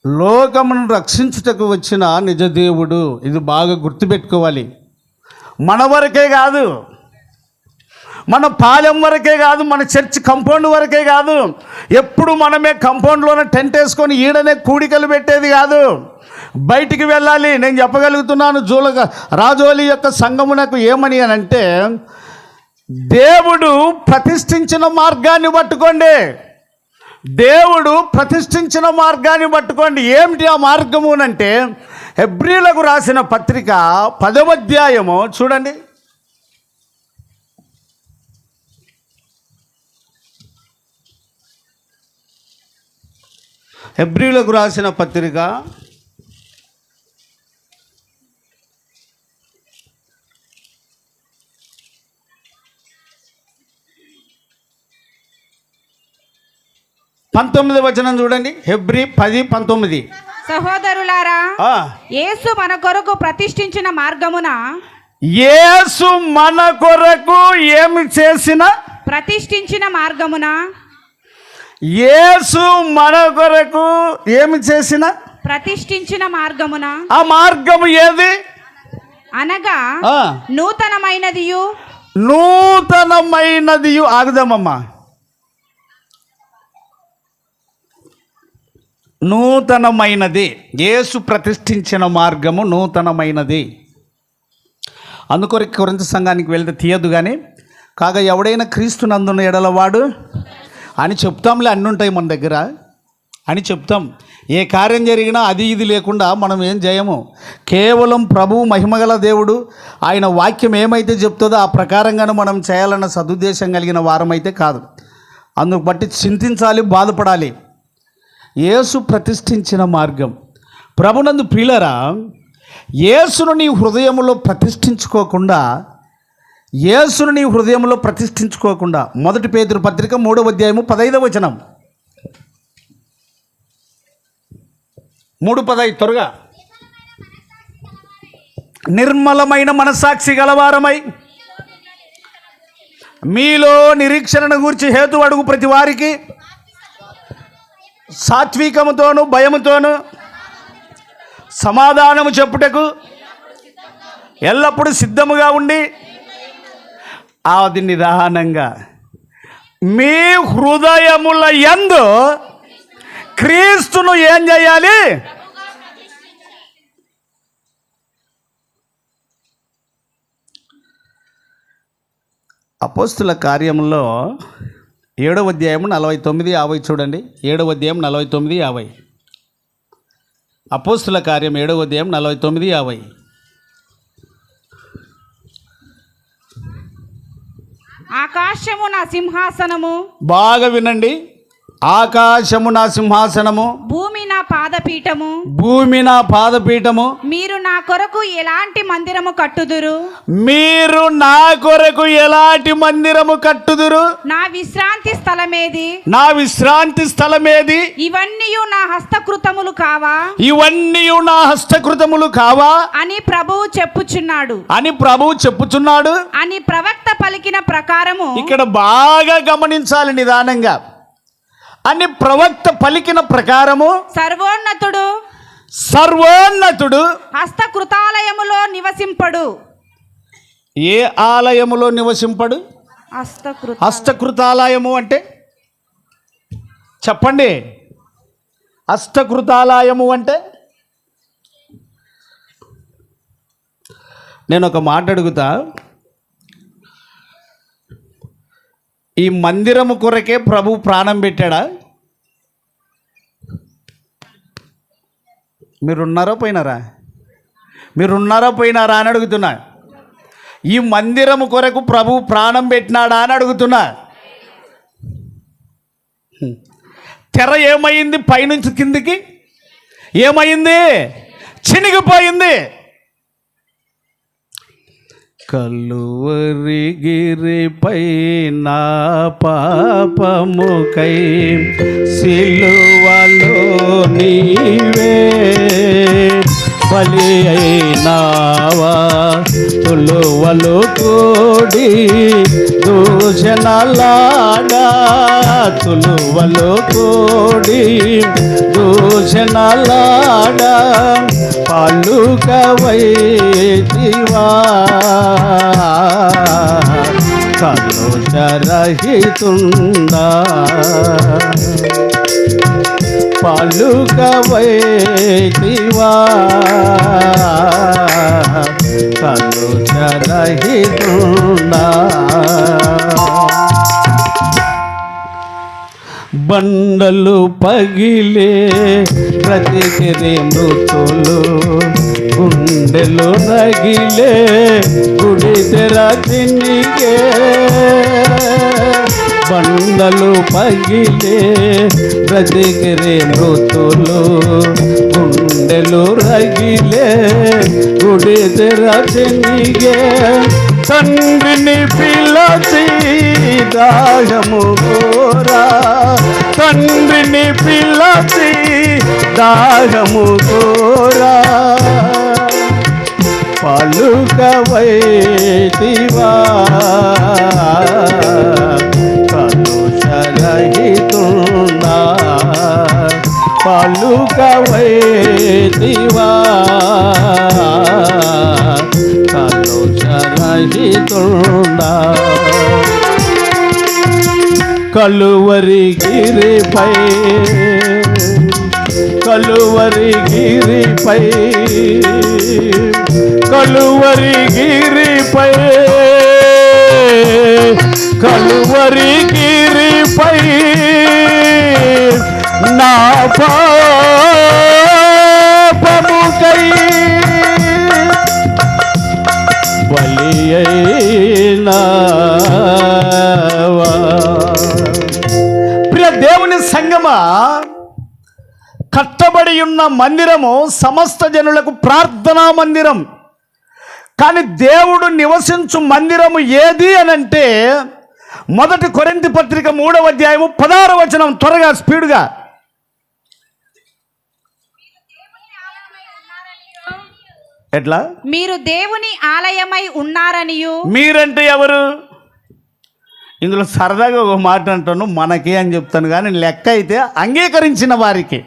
లోకమును రక్షించుటకు వచ్చిన నిజ దేవుడు. ఇది బాగా గుర్తుపెట్టుకోవాలి. మన వరకే కాదు, మన పాలెం వరకే కాదు, మన చర్చ్ కంపౌండ్ వరకే కాదు. ఎప్పుడు మనమే కంపౌండ్లోనే టెంట్ వేసుకొని ఈడనే కూడికలు పెట్టేది కాదు, బయటికి వెళ్ళాలి. నేను చెప్పగలుగుతున్నాను రాజోలి యొక్క సంఘమునకు ఏమని అని అంటే, దేవుడు ప్రతిష్ఠించిన మార్గాన్ని పట్టుకోండి. దేవుడు ప్రతిష్ఠించిన మార్గాన్ని పట్టుకోండి. ఏమిటి ఆ మార్గము అంటే, హెబ్రీలకు రాసిన పత్రిక 10వ అధ్యాయము చూడండి. హెబ్రీలకు రాసిన పత్రిక 19వ వచనం చూడండి. హెబ్రీ 10:19. సహోదరులారా, యేసు మన కొరకు ప్రతిష్ఠించిన మార్గమున యేసు మన కొరకు ఏమి చేసిన ప్రతిష్ఠించిన మార్గమున యేసు మన కొరకు ఏమి చేసిన ప్రతిష్ఠించిన మార్గమున ఆ మార్గము ఏది అనగా నూతనమైనదియు ఆగుదామమ్మా. నూతనమైనది, యేసు ప్రతిష్ఠించిన మార్గము నూతనమైనది. అందుకొరకు కొరింథీ సంఘానికి వెళ్తే తీయద్దు కానీ, కాగా ఎవడైనా క్రీస్తు నందున్న ఎడలవాడు అని చెప్తాంలే, అన్నీ ఉంటాయి మన దగ్గర అని చెప్తాం. ఏ కార్యం జరిగినా అది ఇది లేకుండా మనం ఏం చేయము. కేవలం ప్రభువు మహిమగల దేవుడు, ఆయన వాక్యం ఏమైతే చెప్తుందో ఆ ప్రకారంగానే మనం చేయాలన్న సదుద్దేశం కలిగిన వారమైతే కాదు. అందుకు బట్టి చింతించాలి, బాధపడాలి. యేసు ప్రతిష్ఠించిన మార్గం. ప్రభునందు ప్రియులారా, యేసును నీ హృదయంలో ప్రతిష్ఠించుకోకుండా 1 పేతురు పత్రిక 3వ అధ్యాయము 15వ వచనం. 3:15 త్వరగా. నిర్మలమైన మనస్సాక్షి గలవారమై మీలో నిరీక్షణను గూర్చి హేతు అడుగు ప్రతి వారికి సాత్వికముతోను భయముతోను సమాధానము చెప్పుటకు ఎల్లప్పుడూ సిద్ధముగా ఉండి అది నిదానంగా మీ హృదయముల యందు క్రీస్తును ఏం చేయాలి? అపోస్తుల కార్యములో 7వ అధ్యాయము 49-50 చూడండి. 7వ అధ్యాయం 49-50. అపోస్తుల కార్యం 7వ అధ్యాయం 49-50. ఆకాశము నా సింహాసనము. బాగా వినండి. ఆకాశము నా సింహాసనము, భూమి నా పాదపీఠము. మీరు నా కొరకు ఎలాంటి మందిరము కట్టుదురు? నా విశ్రాంతి స్థలమేది? ఇవన్నీ నా హస్తకృతములు కావా అని ప్రభువు చెప్పుచున్నాడు అని ప్రవక్త పలికిన ప్రకారము. ఇక్కడ బాగా గమనించాలి నిదానంగా. అని ప్రవక్త పలికిన ప్రకారము సర్వోన్నతుడు హస్తకృతాలయములో నివసింపడు. ఏ ఆలయములో నివసింపడు? హస్తకృతాలయము అంటే చెప్పండి. హస్తకృతాలయము అంటే నేను ఒక మాట అడుగుతా. ఈ మందిరము కొరకే ప్రభు ప్రాణం పెట్టాడా? మీరున్నారా పోయినారా అని అడుగుతున్నా. ఈ మందిరము కొరకు ప్రభు ప్రాణం పెట్టినాడా అని అడుగుతున్నా. తెర ఏమైంది? పైనుంచి కిందికి ఏమైంది? చినిగిపోయింది. కలువరి గిరిపై నా పాపముకై సిలువలో నీవే బలి అయినావా. తులువలు కూడి దూషణలాడా, తులువలు కూడి దూషణలాడా పాలుకవైతివా. కలుషరహితుండా పాలుకవైతివా. కలుషరహితుండా బండలు పగిలే బ్రతికిరే మృతులు, గుండెలు నగిలే గుడి తెర తినిగే. బండలు పగిలే బ్రతికిరే మృతులు, గుండెలు రగిలే గుడి తెర తినిగే. తండ్రిని పిలచి దాహము కోరా, తండ్రిని పిలచి దాహము కోరా. పలుకవైతివా. కలుషరహితుండా పలుకవైతివా. కలుషరహితుండా కలువరి గిరిపై కలువరి గిరిపై కలువరి గిరిపై కలువరి గిరిపై నా పాపముకై బలి అయినావా. ప్రియ దేవుని సంగమా, కట్టబడి ఉన్న మందిరము సమస్త జనులకు ప్రార్థనా మందిరం. కానీ దేవుడు నివసించు మందిరము ఏది అనంటే 1 కొరింథీ పత్రిక 3వ అధ్యాయము 16వ వచనం. త్వరగా స్పీడ్గా. ఎట్లా? మీరు దేవుని ఆలయమై ఉన్నారనియు. మీరంటే ఎవరు? ఇందులో సరదాగా ఒక మాట అంటాను, మనకి అని చెప్తాను, కానీ లెక్క అయితే అంగీకరించిన వారికి.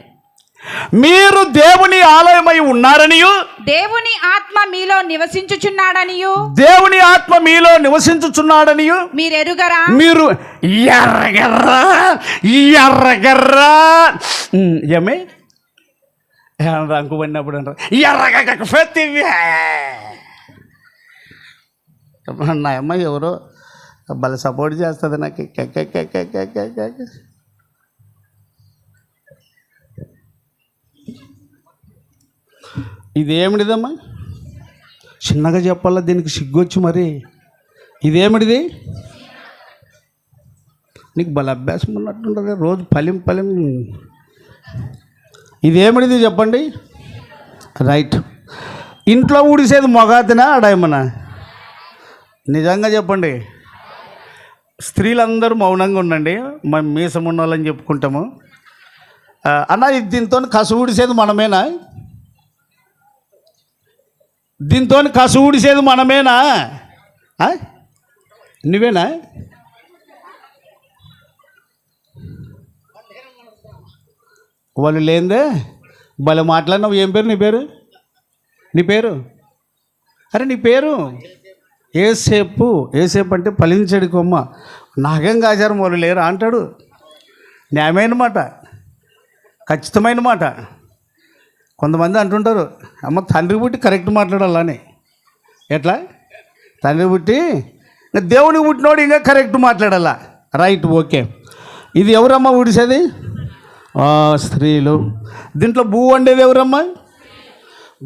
మీరు దేవుని ఆలయమై ఉన్నారనియు, దేవుని ఆత్మ మీలో నివసించుచున్నాడనియు, దేవుని ఆత్మ మీలో నివసించుచున్నాడనియు మీరెరుగరా? మీరు ఎర్రగర్రా ఎర్రగర్రా ఏమే రంకు పడినప్పుడు అంటారు ఎర్రగ. నా అమ్మాయి ఎవరో భలే సపోర్ట్ చేస్తుంది నాకు. ఇదేమిటిదమ్మా? చిన్నగా చెప్పాలా, దీనికి సిగ్గొచ్చు మరి. ఇదేమిటిది? నీకు భలే అభ్యాసం ఉన్నట్టుంటుంది రోజు పలిం. ఇదేమిటిది చెప్పండి? రైట్. ఇంట్లో ఊడిసేది మొగాతినా ఆడాయమన్నా? నిజంగా చెప్పండి. స్త్రీలందరూ మౌనంగా ఉండండి, మేము మీసం ఉండాలని చెప్పుకుంటాము. అన్న దీంతో కసు ఊడిసేది మనమేనా? దీంతో కసు ఊడిసేది మనమేనా? నువ్వేనా? వాళ్ళు లేనిదే భలే మాట్లాడినావు. ఏం పేరు నీ పేరు? నీ పేరు? అరే నీ పేరు ఏసేపు. ఏసేపు అంటే ఫలించడి కొమ్మ. నాకేం కాచారం వాళ్ళు లేరా అంటాడు. న్యాయమైన మాట, ఖచ్చితమైన మాట. కొంతమంది అంటుంటారు, అమ్మ తండ్రి పుట్టి కరెక్ట్ మాట్లాడాలని. ఎట్లా? తండ్రి పుట్టి దేవునికి పుట్టినోడు ఇంకా కరెక్ట్ మాట్లాడాలా. Right, okay. ఇది ఎవరమ్మా ఊడిసేది? స్త్రీలు. దీంట్లో భూ వండేది ఎవరమ్మా?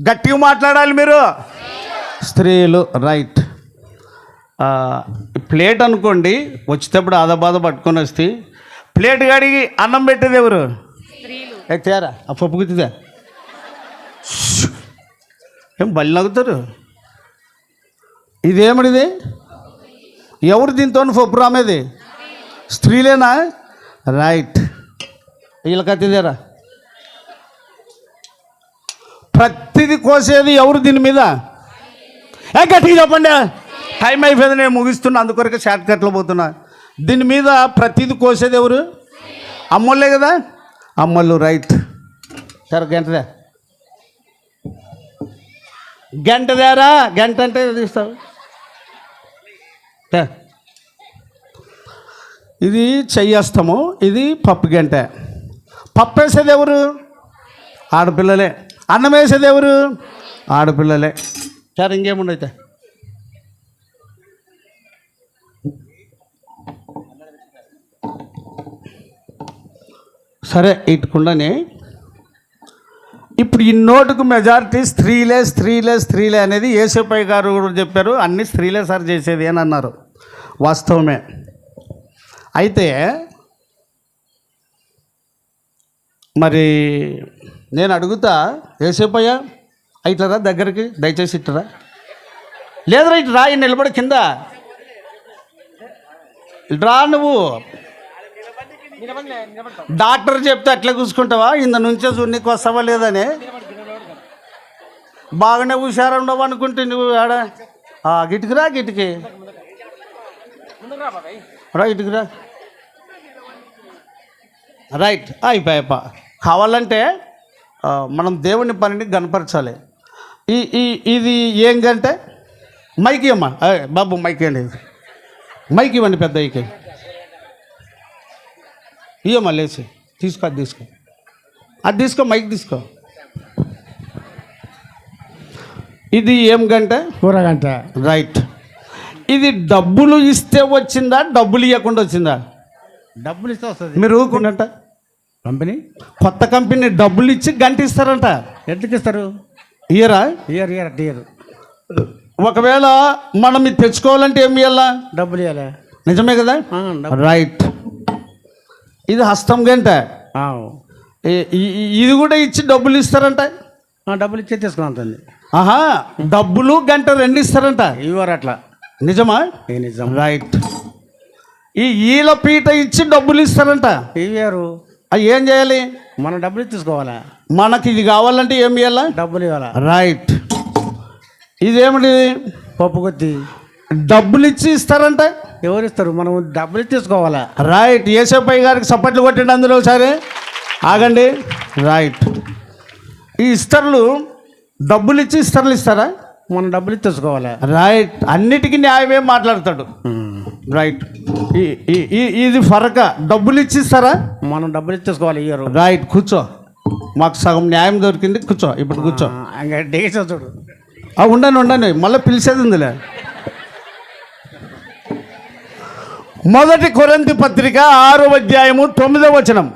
గట్టిగా మాట్లాడాలి మీరు. స్త్రీలు, రైట్. ప్లేట్ అనుకోండి, వచ్చేటప్పుడు ఆదాబాద పట్టుకొని వస్తే ప్లేట్ కడిగి అన్నం పెట్టేది ఎవరు? తేరా ఆ పప్పు గుర్తుదా? ఏం బలి నవ్వుతారు? ఇదేమిటిది? ఎవరు దీంతో పప్పు రామేది? స్త్రీలేనా? రైట్. వీళ్ళకత్తిదేరా. ప్రతిది కోసేది ఎవరు దీని మీద? గట్టిగా చెప్పండి. టైం అయిపోయింది, నేను ముగిస్తున్నా, అందుకొరకు షార్ట్ కట్లో పోతున్నా. దీని మీద ప్రతిది కోసేది ఎవరు? అమ్మోళ్ళే కదా. అమ్మోళ్ళు, రైట్. సరే గంటదే. గంటదేరా. గంట అంటే తీస్తావు. ఇది చెయ్యేస్తాము, ఇది పప్పు గంట. పప్పు వేసేది ఎవరు? ఆడపిల్లలే. అన్నం వేసేది ఎవరు? ఆడపిల్లలే. సరే ఇంకేముండైతే సరే ఇటుకుండానే. ఇప్పుడు ఈ నోటుకు మెజారిటీ స్త్రీలే స్త్రీలే స్త్రీలే అనేది యేసయ్య గారు కూడా చెప్పారు. అన్ని స్త్రీలే సార్ చేసేది అని అన్నారు. వాస్తవమే. అయితే మరి నేను అడుగుతా, యేసయ్య ఇట్లరా దగ్గరికి దయచేసి ఇట్లరా. లేదురా ఇటు రా, నిలబడి కింద రా. నువ్వు డాక్టర్ చెప్తే అట్లా కూసుకుంటావా? ఇంత నుంచే చూడనీకు వస్తావా లేదని. బాగానే హుషారుండవు అనుకుంటే నువ్వు ఆడ గిటికిరా. గిటికి రా, ఇటుకురా. రైట్. అయిపోయా. కావాలంటే మనం దేవుని పనిని కనపరచాలి. ఇది ఏం గంటే మైక్ ఇవ్వమ్మా. బాబు మైక్ ఇవ్వండి. మైక్ ఇవ్వండి పెద్ద. ఇవ్వమ్మా, లేచి తీసుకో. అది తీసుకో. మైక్ తీసుకో. ఇది ఏం గంట? కూరగంట. రైట్. ఇది డబ్బులు ఇస్తే వచ్చిందా, డబ్బులు ఇవ్వకుండా వచ్చిందా? డబ్బులు ఇస్తే వస్తుంది. మీరు ఊరుకున్నట్ట కంపెనీ, కొత్త కంపెనీ డబ్బులు ఇచ్చి గంట ఇస్తారంట. ఎందుకు ఇస్తారు? ఇయరా? ఇయర్. ఒకవేళ మనం ఇది తెచ్చుకోవాలంటే ఏం ఇవ్వాలా? డబ్బులు ఇవ్వాలి. నిజమే కదా. రైట్. ఇది హస్తం గంట. ఇది కూడా ఇచ్చి డబ్బులు ఇస్తారంట. డబ్బులు ఇచ్చే తీసుకున్నాండి. ఆహా, డబ్బులు గంట రెండు ఇస్తారంట. ఇవ్వరు అట్లా. నిజమా? నిజం. రైట్. ఈ ఈల పీట ఇచ్చి డబ్బులు ఇస్తారంట. ఇవ్వరు. ఏం చేయాలి? మనం డబ్బులు తీసుకోవాలా. మనకి ఇది కావాలంటే ఏం చేయాలా? డబ్బులు ఇవ్వాలా. రైట్. ఇదేమిటి? పప్పు కొద్ది డబ్బులు ఇచ్చి ఇస్తారంట. ఎవరు ఇస్తారు? మనం డబ్బులు తీసుకోవాలా. రైట్. యేసయ్య గారికి సపోర్ట్లు కొట్టండి అందులో ఒకసారి. ఆగండి. రైట్. ఈ ఇస్తర్లు డబ్బులు ఇచ్చి ఇస్తర్లు ఇస్తారా? మనం డబ్బులు తీసుకోవాలా. రైట్. అన్నిటికీ న్యాయమే మాట్లాడతాడు. రైట్. ఇది ఫరక. డబ్బులు ఇచ్చి ఇస్తారా? మనం డబ్బులు తీసుకోవాలి. ఇయ్యరు. రైట్. కూర్చో. మాకు సగం న్యాయం దొరికింది. కూర్చో. ఇప్పుడు కూర్చో. చూడు. ఉండండి. మళ్ళీ పిలిచేది ఉందిలే. మొదటి కొరింథీ పత్రిక 6వ అధ్యాయము 9వ వచనం.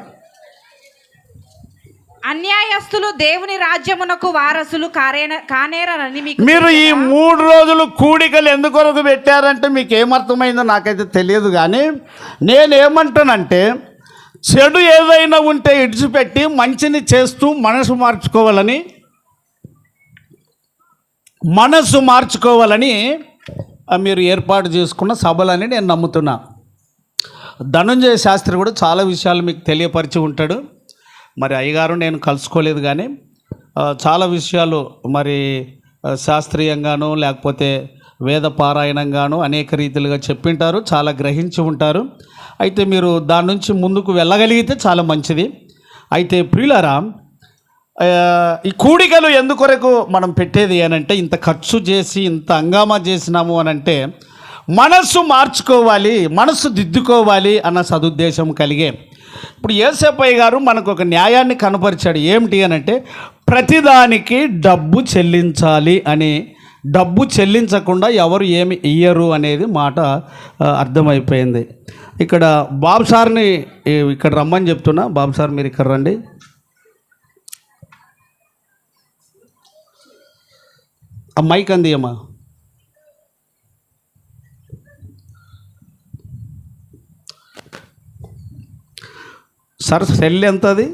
అన్యాయస్తులు దేవుని రాజ్యమునకు వారసులు కానేరని మీరు ఈ 3 రోజులు కూడికలు ఎందుకొరకు పెట్టారంటే మీకు ఏమర్థమైందో నాకైతే తెలియదు. కానీ నేనేమంటానంటే, చెడు ఏదైనా ఉంటే ఇడిచిపెట్టి మంచిని చేస్తూ మనసు మార్చుకోవాలని మీరు ఏర్పాటు చేసుకున్న సభలని నేను నమ్ముతున్నా. ధనుంజయ శాస్త్రి కూడా చాలా విషయాలు మీకు తెలియపరిచి ఉంటాడు. మరి అయ్యగారు నేను కలుసుకోలేదు, కానీ చాలా విషయాలు మరి శాస్త్రీయంగాను లేకపోతే వేద పారాయణంగాను అనేక రీతిలుగా చెప్పింటారు. చాలా గ్రహించి ఉంటారు. అయితే మీరు దాని నుంచి ముందుకు వెళ్ళగలిగితే చాలా మంచిది. అయితే ప్రియులారా, ఈ కూడికలు ఎందుకొరకు మనం పెట్టేది అనంటే, ఇంత ఖర్చు చేసి ఇంత హంగామా చేసినాము అనంటే మనస్సు మార్చుకోవాలి, మనస్సు దిద్దుకోవాలి అన్న సదుద్దేశం కలిగే. ఇప్పుడు యేసప్పయ్య గారు మనకు ఒక న్యాయాన్ని కనపరిచాడు. ఏమిటి అనంటే, ప్రతిదానికి డబ్బు చెల్లించాలి అని. డబ్బు చెల్లించకుండా ఎవరు ఏమి ఇయ్యరు అనేది మాట అర్థమైపోయింది. ఇక్కడ బాబు సార్ని ఇక్కడ రమ్మని చెప్తున్నా. బాబు సార్ మీరు ఇక్కడ రండి. ఆ మైక్ అందియమ్మా. సార్ సెల్ ఎంత? అది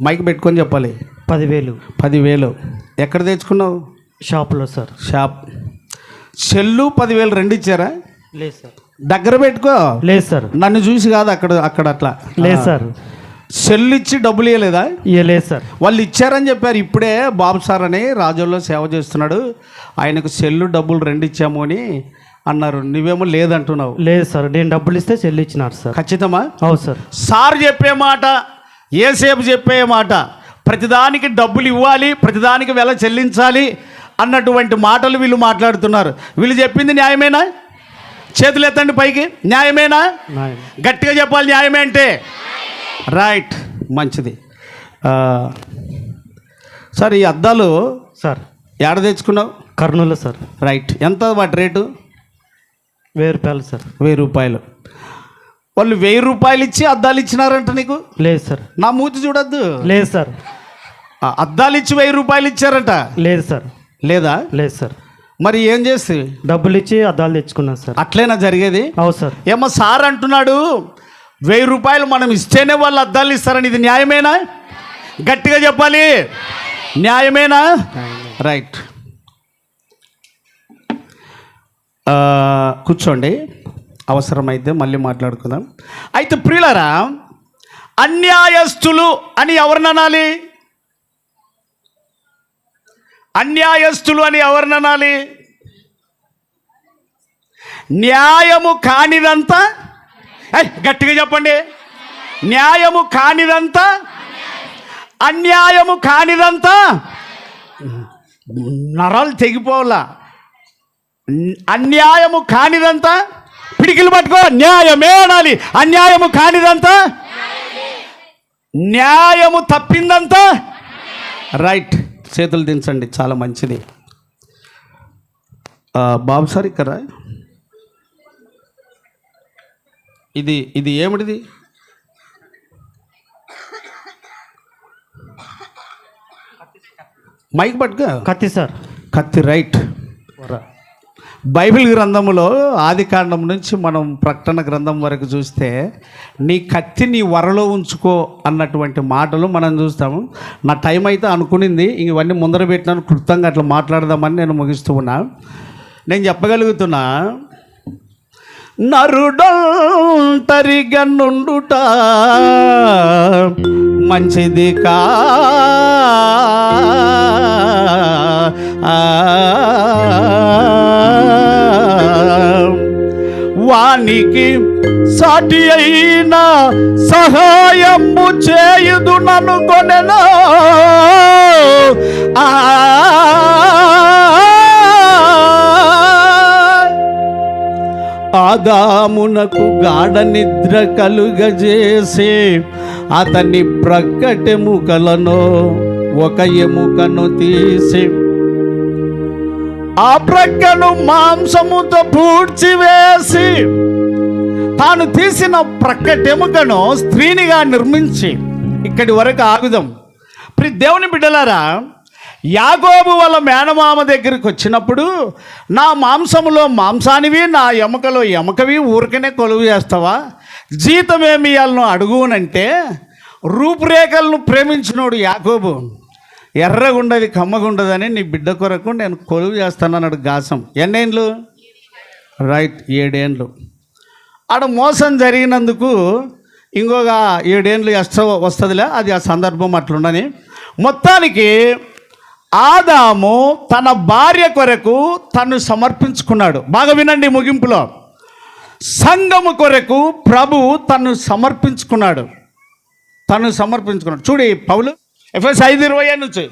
మైక్ పెట్టుకొని చెప్పాలి. 10,000. 10,000 ఎక్కడ తెచ్చుకున్నావు? షాప్లో సార్. షాప్. సెల్లు 10,000 రెండు ఇచ్చారా? లేదు సార్. దగ్గర పెట్టుకో. లేదు సార్. నన్ను చూసి కాదు, అక్కడ అట్లా. లేదు సార్. సెల్ ఇచ్చి డబ్బులు ఇవ్వలేదా? ఇవ్వలేదు సార్. వాళ్ళు ఇచ్చారని చెప్పారు. ఇప్పుడే బాబు సార్ అని రాజోల్లో సేవ చేస్తున్నాడు, ఆయనకు సెల్లు డబ్బులు రెండు ఇచ్చాము అని అన్నారు. నువ్వేమో లేదంటున్నావు. లేదు సార్, నేను డబ్బులు ఇస్తే సెల్ ఇచ్చినారు సార్. ఖచ్చితమా? అవును సార్. సార్ చెప్పే మాట, ఏసేపు చెప్పే మాట, ప్రతిదానికి డబ్బులు ఇవ్వాలి, ప్రతిదానికి వెల చెల్లించాలి అన్నటువంటి మాటలు వీళ్ళు మాట్లాడుతున్నారు. వీళ్ళు చెప్పింది న్యాయమేనా? చేతులు ఎత్తండి పైకి. న్యాయమేనా? గట్టిగా చెప్పాలి. న్యాయమే అంటే రైట్. మంచిది. సార్ ఈ అద్దాలు సార్ ఏడ తెచ్చుకున్నావు? కర్నూలు సార్. రైట్. ఎంత వాటి రేటు? 1000 రూపాయలు సార్. 1000 రూపాయలు. వాళ్ళు 1000 రూపాయలు ఇచ్చి అద్దాలు ఇచ్చినారంట నీకు? లేదు సార్. నా మూతి చూడద్దు. లేదు సార్. అద్దాలు ఇచ్చి 1000 రూపాయలు ఇచ్చారంట? లేదు సార్. లేదా? లేదు సార్. మరి ఏం చేస్తే? డబ్బులు ఇచ్చి అద్దాలు తెచ్చుకున్నాను సార్. అట్లేనా జరిగేది? అవును సార్. ఏమో సార్ అంటున్నాడు 1000 రూపాయలు మనం ఇస్తేనే వాళ్ళు అద్దాలు ఇస్తారని. ఇది న్యాయమేనా? గట్టిగా చెప్పాలి. న్యాయమేనా? రైట్. కూర్చోండి, అవసరమైతే మళ్ళీ మాట్లాడుకుందాం. అయితే ప్రియులారా, అన్యాయస్తులు అని ఎవరిని అనాలి? అన్యాయస్తులు అని ఎవరిని అనాలి? న్యాయము కానిదంతా, గట్టిగా చెప్పండి. న్యాయము కానిదంతా, అన్యాయము కానిదంతా. నరాలు తెగిపోవాలా. అన్యాయము కానిదంతా పిడికిలు పట్టుకో, న్యాయమే అనాలి. అన్యాయము కానిదంతా, న్యాయము తప్పిందంతా. రైట్. చేతులు దించండి, చాలా మంచిది. బాబు సార్ ఇక్కడ ఇది ఏమిటిది? మైక్ పట్టుకో. కత్తి సార్. కత్తి. రైట్. బైబిల్ గ్రంథంలో ఆది కాండం నుంచి మనం ప్రకటన గ్రంథం వరకు చూస్తే నీ కత్తి నీ వరలో ఉంచుకో అన్నటువంటి మాటలు మనం చూస్తాము. నా టైం అయితే అనుకునింది ఇవన్నీ ముందర పెట్టినాను, క్లుప్తంగా అట్లా మాట్లాడదామని నేను ముగిస్తూ ఉన్నా. నేను చెప్పగలుగుతున్నా, నరుడొంటరిగా నుండుట మంచిది కా, వానికి సాటి అయిన సహాయము చేయుదు నన్ను కొనెను. ఆదామునకు గాఢ నిద్ర కలుగజేసి అతని ప్రక్కటెముకలను ఒక ఎముకను తీసి ఆ ప్రక్కను మాంసముతో పూడ్చివేసి తాను తీసిన ప్రక్కటెముకను స్త్రీనిగా నిర్మించి. ఇక్కడి వరకు ఆగుదాం. ప్రియ దేవుని బిడ్డలారా, యాకోబు వాళ్ళ మేనమామ దగ్గరికి వచ్చినప్పుడు, నా మాంసములో మాంసానివి, నా ఎముకలో ఎముకవి ఊరికనే కొలువు చేస్తావా, జీతమేమి ఇవ్వాలను అడుగునంటే, రూపురేఖలను ప్రేమించినోడు యాకోబు. ఎర్రగుండది కమ్మగుండదని నీ బిడ్డ కొరకు నేను కొలువు చేస్తానన్నాడు గాసం. ఎన్నేళ్ళు? రైట్, 7 ఏండ్లు. ఆడ మోసం జరిగినందుకు ఇంకొక 7 ఏండ్లు ఎక్స్ట్రా వస్తుందిలే, అది ఆ సందర్భం అట్లుండని. మొత్తానికి ఆదాము తన భార్య కొరకు తను సమర్పించుకున్నాడు. బాగా వినండి, ముగింపులో సంఘము కొరకు ప్రభు తను సమర్పించుకున్నాడు. తను సమర్పించుకున్నాడు. చూడు పౌలు ఎఫెస్ 5:20 నుంచి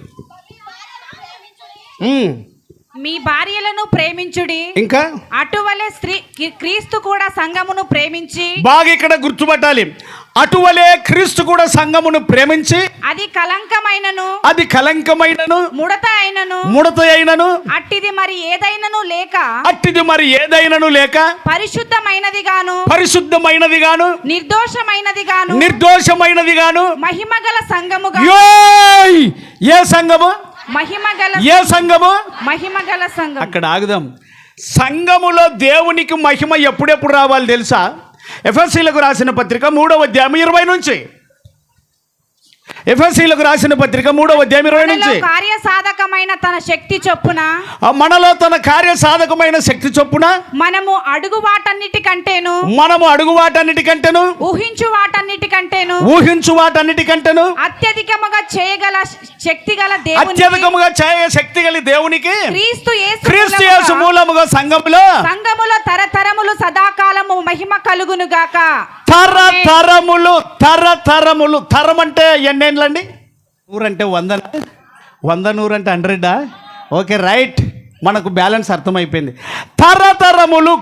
మీ భార్యలను ప్రేమించుడి, ఇంకా అటువలే క్రీస్తు కూడా సంఘమును ప్రేమించి. బాగా ఇక్కడ గుర్తుపట్టాలి. అటువలే క్రీస్తు కూడా సంఘమును ప్రేమించి అది కలంకమైనను ముడత అయినను అట్టిది మరి ఏదైనను లేక పరిశుద్ధమైనది గాను నిర్దోషమైనది గాను మహిమగల సంఘముగా. ఏ సంఘము అక్కడ ఆగుదాం. సంఘములో దేవునికి మహిమ ఎప్పుడెప్పుడు రావాలి తెలుసా? ఎఫెసీయులకు రాసిన పత్రిక 3వ అధ్యాయం 20 నుంచి. ఎఫెసీయులకు రాసిన పత్రిక 3వ అధ్యాయం 20 నుంచి. కార్యసాధకమైన తన శక్తి చొప్పున మనలో తన కార్యసాధకమైన శక్తి చొప్పున మనము అడుగు వాటన్నిటికంటేను ఊహించు వాటన్నిటికంటేను అత్యధికముగా చేయగల శక్తి గల దేవునికి క్రీస్తు యేసు మూలముగా సంఘములో తరతరములు సదాకాలము మహిమ కలుగును గాక. తరతరములు తరం అంటే ఎన్నేళ్ళండి? 100 అంటే 100, 100 అంటే 100. ఓకే, రైట్, మనకు బ్యాలెన్స్ అర్థమైపోయింది. తరతరములు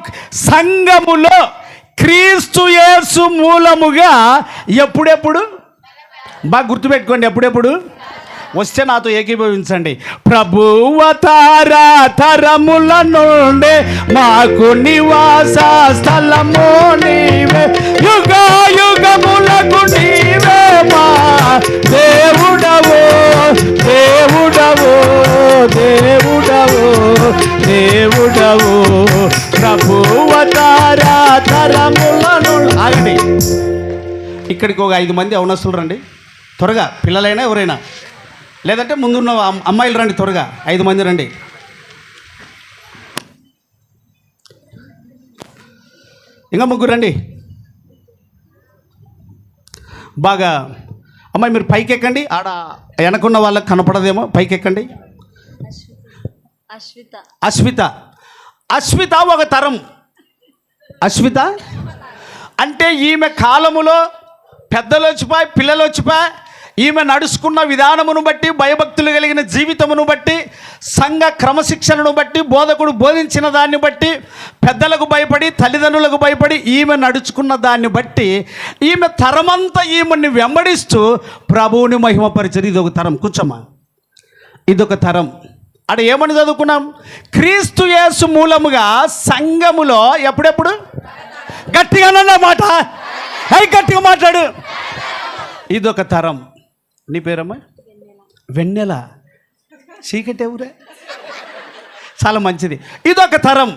సంఘములో క్రీస్తు యేసు మూలముగా ఎప్పుడెప్పుడు, బాగా గుర్తుపెట్టుకోండి, ఎప్పుడెప్పుడు వస్తే నాతో ఏకీభవించండి. ప్రభువ తరముల నుండి మాకు నివాస స్థలము నీవే, యుగములకు నీవే మా దేవుడవో ప్రభువ తరముల నుండి. ఆగండి, ఇక్కడికి ఒక 5 మంది అవనస్తులు రండి త్వరగా, పిల్లలైనా ఎవరైనా, లేదంటే ముందున్న అమ్మాయిలు రండి త్వరగా, 5 మంది రండి. ఇంకా 3 రండి. బాగా అమ్మాయి మీరు పైకి ఎక్కండి, ఆడ వెనకున్న వాళ్ళకి కనపడదేమో, పైకి ఎక్కండి. అశ్విత ఒక తరం. అశ్విత అంటే ఈమె కాలములో పెద్దలు వచ్చిపోయి పిల్లలు వచ్చిపోయి ఈమె నడుచుకున్న విధానమును బట్టి, భయభక్తులు కలిగిన జీవితమును బట్టి, సంఘ క్రమశిక్షణను బట్టి, బోధకుడు బోధించిన దాన్ని బట్టి, పెద్దలకు భయపడి తల్లిదండ్రులకు భయపడి ఈమె నడుచుకున్న దాన్ని బట్టి ఈమె తరమంతా ఈమెని వెంబడిస్తూ ప్రభువుని మహిమపరిచరు. ఇదొక తరం. కూర్చోమ్మా, ఇదొక తరం. అక్కడ ఏమని చదువుకున్నాం? క్రీస్తు యేసు మూలముగా సంఘములో ఎప్పుడెప్పుడు, గట్టిగానన్నా మాట, గట్టిగా మాట్లాడు. ఇదొక తరం. నీ పేరమ్మా? వెన్నెల. చీకటి ఎవరే? చాలా మంచిది. ఇదొక తరం.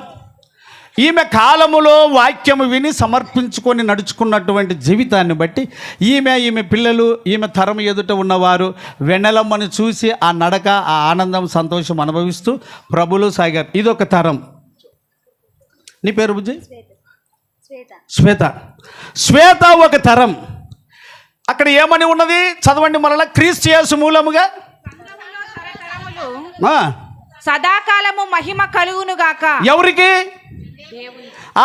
ఈమె కాలములో వాక్యము విని సమర్పించుకొని నడుచుకున్నటువంటి జీవితాన్ని బట్టి ఈమె పిల్లలు, ఈమె తరం ఎదుట ఉన్నవారు వెన్నెలమ్మను చూసి ఆ నడక, ఆ ఆనందం, సంతోషం అనుభవిస్తూ ప్రభులు సాగారు. ఇదొక తరం. నీ పేరు బుజ్జి? శ్వేత ఒక తరం. అక్కడ ఏమని ఉన్నది? చదవండి మరలా. క్రీస్తు యేసు మూలముగా సదాకాలము మహిమ కలుగును గాక. ఎవరికి?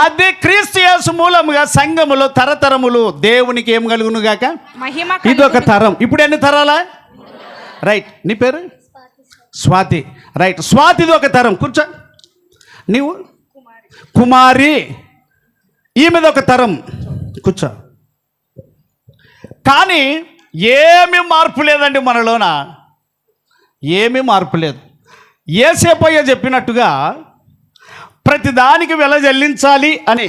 అదే క్రీస్తు యేసు మూలముగా సంఘములో తరతరములు దేవునికి ఏం కలుగును గాక? మహిమ. ఇదొక తరం. ఇప్పుడు ఎన్ని తరాలా? రైట్. నీ పేరు? స్వాతి. రైట్, స్వాతిది ఒక తరం. కూర్చో. నీవు? కుమారి. ఈమెది ఒక తరం. కూర్చో. కానీ ఏమీ మార్పు లేదండి మనలోన, ఏమీ మార్పు లేదు. యేసేపయ్య చెప్పినట్టుగా ప్రతిదానికి వెల చెల్లించాలి అని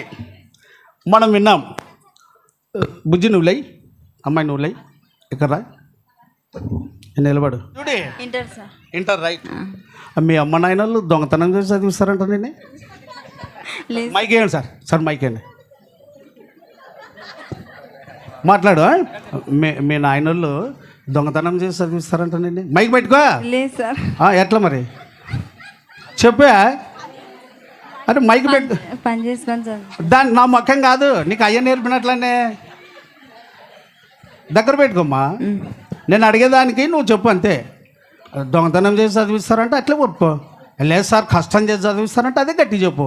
మనం విన్నాం. బుజ్జి నువ్వు లై, అమ్మాయి నువ్వు లై, ఇక్కడ రా, నిలబడు. Inter right. మీ అమ్మ నాయనలు దొంగతనం చేసి చదివిస్తారంట నేను. మైక్ వేయండి సార్ మైక్ వేయండి, మాట్లాడు. మీ నాయనోళ్ళు దొంగతనం చేసి చదివిస్తారంట నేను. మైక్ పెట్టుకో. లేదు సార్. ఎట్లా మరి చెప్పా? అంటే మైక్ పెట్టు. పని చేసుకొని సార్. దాన్ని నా మొక్కం కాదు, నీకు అయ్య నేర్పినట్లనే దగ్గర పెట్టుకోమ్మా. నేను అడిగేదానికి నువ్వు చెప్పు అంతే. దొంగతనం చేసి చదివిస్తారంటే అట్లే ఒప్పుకో. లేదు సార్ కష్టం చేసి చదివిస్తారంటే అదే గట్టి చెప్పు.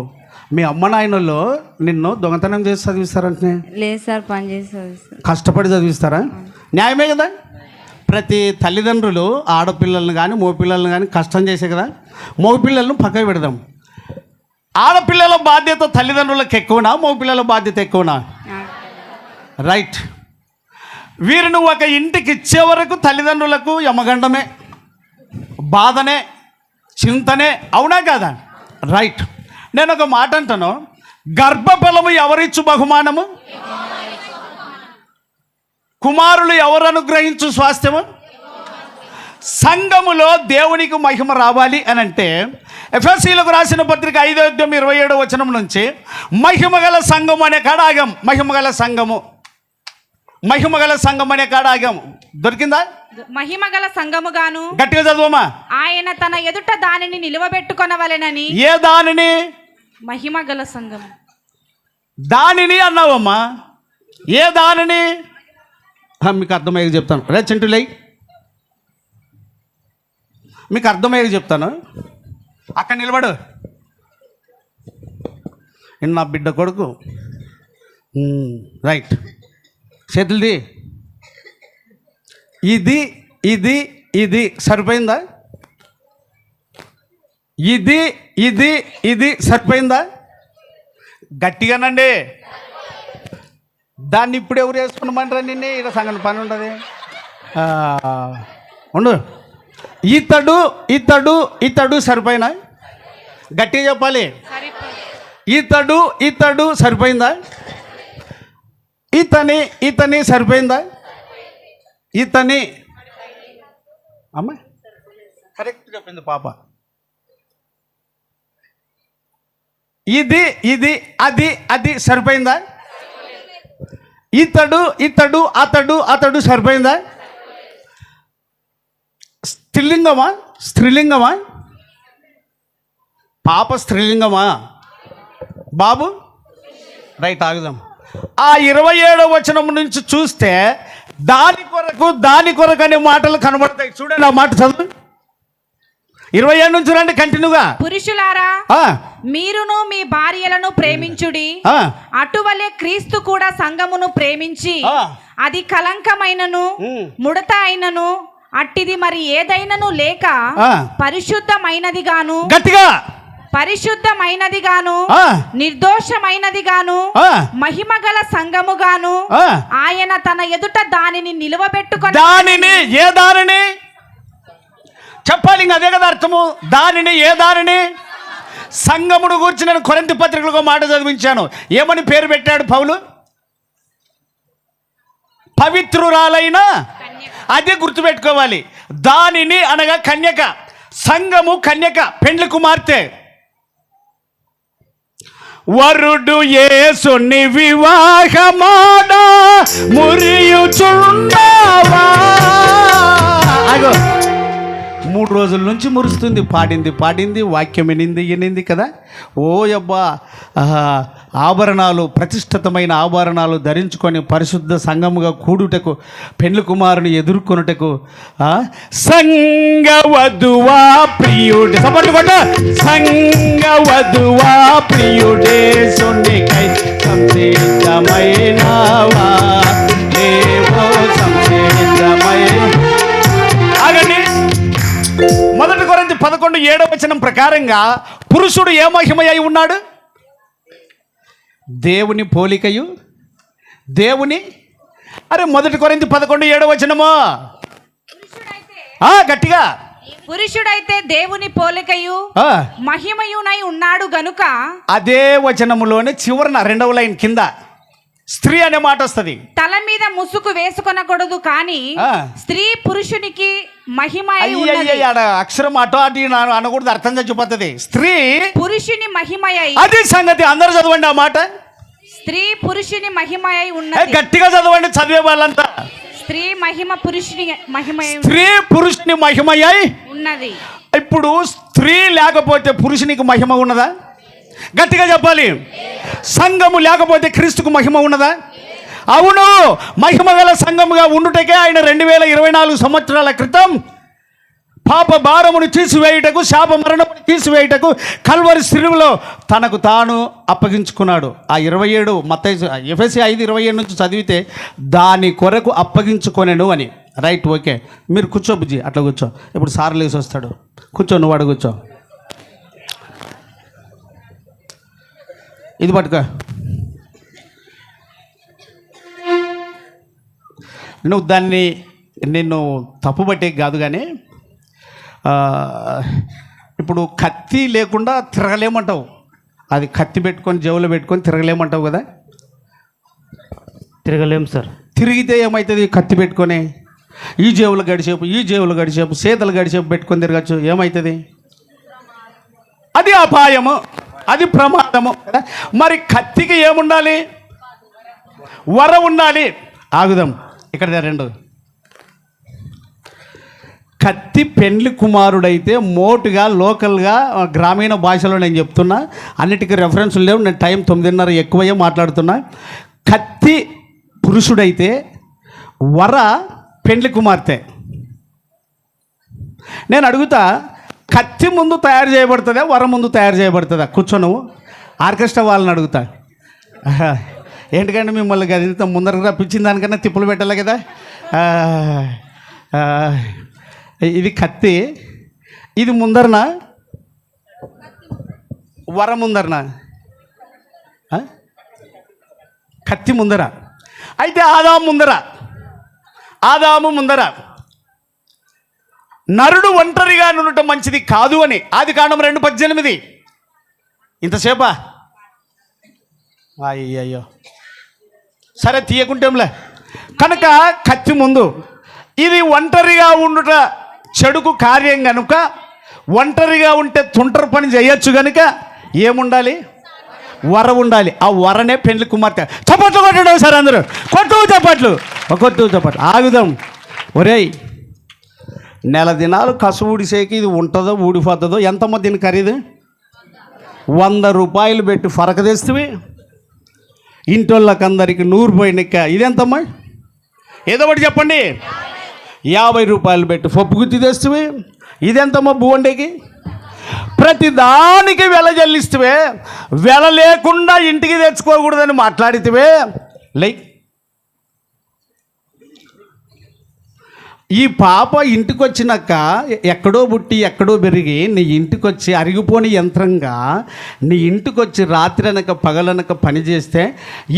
మీ అమ్మ నాయనలో నిన్ను దొంగతనం చేసి చదివిస్తారంటే? లేదు సార్, పని చేసి చదివిస్తారు. కష్టపడి చదివిస్తారా? న్యాయమే కదా. ప్రతి తల్లిదండ్రులు ఆడపిల్లలను కానీ మగపిల్లలను కానీ కష్టం చేసే కదా, మగపిల్లలను పక్కకు పెడదాం. ఆడపిల్లల బాధ్యత తల్లిదండ్రులకు ఎక్కువనా, మగపిల్లల బాధ్యత ఎక్కువనా? రైట్. వీరిని ఒక ఇంటికి ఇచ్చే వరకు తల్లిదండ్రులకు యమగండమే, బాధనే, చింతనే, అవునా కాదా? రైట్. నేను ఒక మాట అంటాను, గర్భఫలము ఎవరిచ్చు బహుమానము, కుమారులు ఎవరు అనుగ్రహించు స్వాస్థ్యము. సంఘములో దేవునికి మహిమ రావాలి అని అంటే ఎఫెసీయులకు రాసిన పత్రిక 5:27 నుంచి మహిమగల సంఘము అనే కాడ ఆగాం. మహిమగల సంఘము అనే కాడ ఆగాం. దొరికిందా? మహిమగల సంఘముగాను, గట్టిగా చదువమా. ఆయన తన ఎదుట దానిని నిలువబెట్టుకొనవలెనని. ఏ దానిని? మహిమగల సంఘము. దానిని అన్నావమ్మా, ఏ దానిని? మీకు అర్థమయ్యేది చెప్తాను. రే చింటులై, మీకు అర్థమయ్యేది చెప్తాను. అక్కడ నిలబడు. నా బిడ్డ కొడుకు. రైట్. చేతులది. ఇది ఇది ఇది సరిపోయిందా? ఇది ఇది ఇది సరిపోయిందా? గట్టిగానండి. దాన్ని ఇప్పుడు ఎవరు వేసుకున్నామంటారా? నిన్నే ఇక్కడ సంగతి పని ఉండదు. ఉండు. ఇతడు ఇతడు ఇతడు సరిపోయినా? గట్టిగా చెప్పాలి. ఇతడు ఇతడు సరిపోయిందా? ఇతని ఇతని సరిపోయిందా? ఇతని అమ్మ కరెక్ట్ చెప్పింది పాప. ఇది ఇది అది అది సరిపోయిందా? ఇతడు ఇతడు అతడు అతడు సరిపోయిందా? స్త్రీలింగమా స్త్రీలింగమా? పాప స్త్రీలింగమా? బాబు? రైట్, ఆగుదాం. ఆ 27వ నుంచి చూస్తే దాని కొరకు అనే మాటలు కనబడతాయి. చూడండి, ఆ మాట చదువు. 27 నుంచి రండి కంటిన్యూగా. పురుషులారా, మీరును మీ భార్యలను ప్రేమించుడి. అటువలే క్రీస్తు కూడా సంఘమును ప్రేమించి అది కలంకమైనను ముడత అయినను అట్టిది మరి ఏదైనను లేక పరిశుద్ధమైనదిగాను, గట్టిగా పరిశుద్ధమైనదిగాను నిర్దోషమైనదిగాను మహిమగల సంఘముగాను ఆయన తన ఎదుట దానిని నిలువబెట్టుకొని. దానిని ఏ దానిని చెప్పాలి? ఇంకా అదే కదా అర్థము. దానిని ఏ దానిని? సంఘమును గురించి నేను కొరింథీ పత్రికలో మాట చదివించాను. ఏమని పేరు పెట్టాడు పౌలు? పవిత్రురాలైన. అదే గుర్తుపెట్టుకోవాలి. దానిని అనగా కన్యక. సంఘము కన్యక, పెండ్లి కుమార్తె. వరుడు యేసుని వివాహమాడ మురియుచున్నావా? అగో 3 రోజుల నుంచి మురుస్తుంది. పాడింది వాక్యం వినింది కదా. ఓ అబ్బా, ఆభరణాలు, ప్రతిష్ఠితమైన ఆభరణాలు ధరించుకొని పరిశుద్ధ సంఘముగా కూడుటకు, పెండ్లి కుమారుని ఎదుర్కొనుటకు సంఘవధువా ప్రియుడే, సపోర్ట్ కొట్ట, సంఘవధువా ప్రియుడే సున్నికై సంసిద్ధమైనవా దేవో సంసిద్ధమైన. ఆగండి. 1 కొరింథీ 11:7 ప్రకారంగా పురుషుడు ఏ మహిమయ్యి ఉన్నాడు? దేవుని పోలికయు దేవుని. అరే 1 కొరింథీ 11:7 గట్టిగా. పురుషుడైతే దేవుని పోలికయు మహిమయునై ఉన్నాడు గనుక. అదే వచనములోనే చివరన 2వ లైన్ కింద స్త్రీ అనే మాట వస్తుంది. తల మీద ముసుగు వేసుకొనకూడదు కానీ స్త్రీ పురుషునికి మహిమ. అక్షరం అటు అటు అనకూడదు, అర్థం చచ్చిపోతుంది. స్త్రీ పురుషుని మహిమయై. అది సంగతి. అందరూ చదవండి ఆ మాట. స్త్రీ పురుషుని మహిమయై ఉన్నది. గట్టిగా చదవండి చదివే వాళ్ళంతా. స్త్రీ మహిమ పురుషుని మహిమయై. స్త్రీ పురుషుని మహిమయై ఉన్నది. ఇప్పుడు స్త్రీ లేకపోతే పురుషునికి మహిమ ఉన్నదా? గట్టిగా చెప్పాలి. సంఘము లేకపోతే క్రీస్తుకు మహిమ ఉన్నదా? అవును. మహిమగల సంఘముగా ఉండుటకే ఆయన 2024 సంవత్సరాల క్రితం పాప భారమును తీసివేయుటకు, శాప మరణమును తీసివేయుటకు కల్వరి శిలువలో తనకు తాను అప్పగించుకున్నాడు. ఆ 27 మత్తయి ఎఫెసీ 5:27 నుంచి చదివితే దాని కొరకు అప్పగించుకొనెను అని. Right, okay. మీరు కూర్చో బుజ్జి, అట్లా కూర్చో. ఇప్పుడు సార్ లేసి వస్తాడు. కూర్చో, నువ్వు అడుగు కూర్చో. ఇది పట్టుకో. నువ్వు దాన్ని నిన్ను తప్పుబట్టే కాదు, కానీ ఇప్పుడు కత్తి లేకుండా తిరగలేమంటావు. అది కత్తి పెట్టుకొని జేబులో పెట్టుకొని తిరగలేమంటావు కదా. తిరగలేం సార్. తిరిగితే ఏమవుతుంది? కత్తి పెట్టుకొని ఈ జేబులు గడిచేపు చేతులు గడిచేపు పెట్టుకొని తిరగచ్చు, ఏమవుతుంది? అది అపాయము, అది ప్రమాదము కదా. మరి కత్తికి ఏముండాలి? వర ఉండాలి. ఆగుదాం ఇక్కడ 2. కత్తి పెండ్లి కుమారుడైతే మోటుగా లోకల్గా గ్రామీణ భాషలో నేను చెప్తున్నా, అన్నిటికీ రెఫరెన్స్లు లేవు. నేను టైం 9:30 ఎక్కువయ్యే మాట్లాడుతున్నా. కత్తి పురుషుడైతే వర పెండ్లి కుమార్తె. నేను అడుగుతా, కత్తి ముందు తయారు చేయబడుతుందా, వర ముందు తయారు చేయబడుతుందా? కూర్చో, నువ్వు ఆర్కెస్ట్రా వాళ్ళని అడుగుతా. ఏంటికంటే మిమ్మల్ని గదింత ముందరకు రప్పించిన దానికన్నా తిప్పులు పెట్టాలి కదా. ఇది కత్తి, ఇది ముందరనా వర ముందరనా? కత్తి ముందర. అయితే ఆదాము ముందర నరుడు ఒంటరిగా ఉండటం మంచిది కాదు అని ఆదికాండం 2:18. ఇంతసేపా? అయ్యయ్యో, సరే తీయకుంటేంలే. కనుక కత్తి ముందు. ఇది ఒంటరిగా ఉండుట చెడుకు కార్యం కనుక, ఒంటరిగా ఉంటే తుంటరి పని చేయొచ్చు కనుక ఏముండాలి? వర ఉండాలి. ఆ వరనే పెండ్లి కుమార్తె. చప్పట్లు కొట్టడం సార్, అందరూ కొట్టు చప్పట్లు. ఆగుదాం. ఒరేయ్, నెల దినాలు కసువుడిసేకి ఇది ఉంటుందో ఊడిపోతుందో. ఎంతమ్మా దీని ఖరీదు? 100 రూపాయలు పెట్టి ఫరక తెస్తువి. ఇంటోళ్ళకందరికి 100 పోయినక్క. ఇదెంతమ్మా? ఏదో ఒకటి చెప్పండి. 50 రూపాయలు పెట్టి పప్పు గుత్తి తెస్తువి. ఇదెంతమ్మా? బువండేకి ప్రతి దానికి వెల చెల్లిస్తువే. వెల లేకుండా ఇంటికి తెచ్చుకోకూడదని మాట్లాడితే లైక్ ఈ పాప ఇంటికి వచ్చినాక ఎక్కడో పుట్టి ఎక్కడో పెరిగి నీ ఇంటికి వచ్చి అరిగిపోని యంత్రంగా నీ ఇంటికి వచ్చి రాత్రి అనక పగలనక పని చేస్తే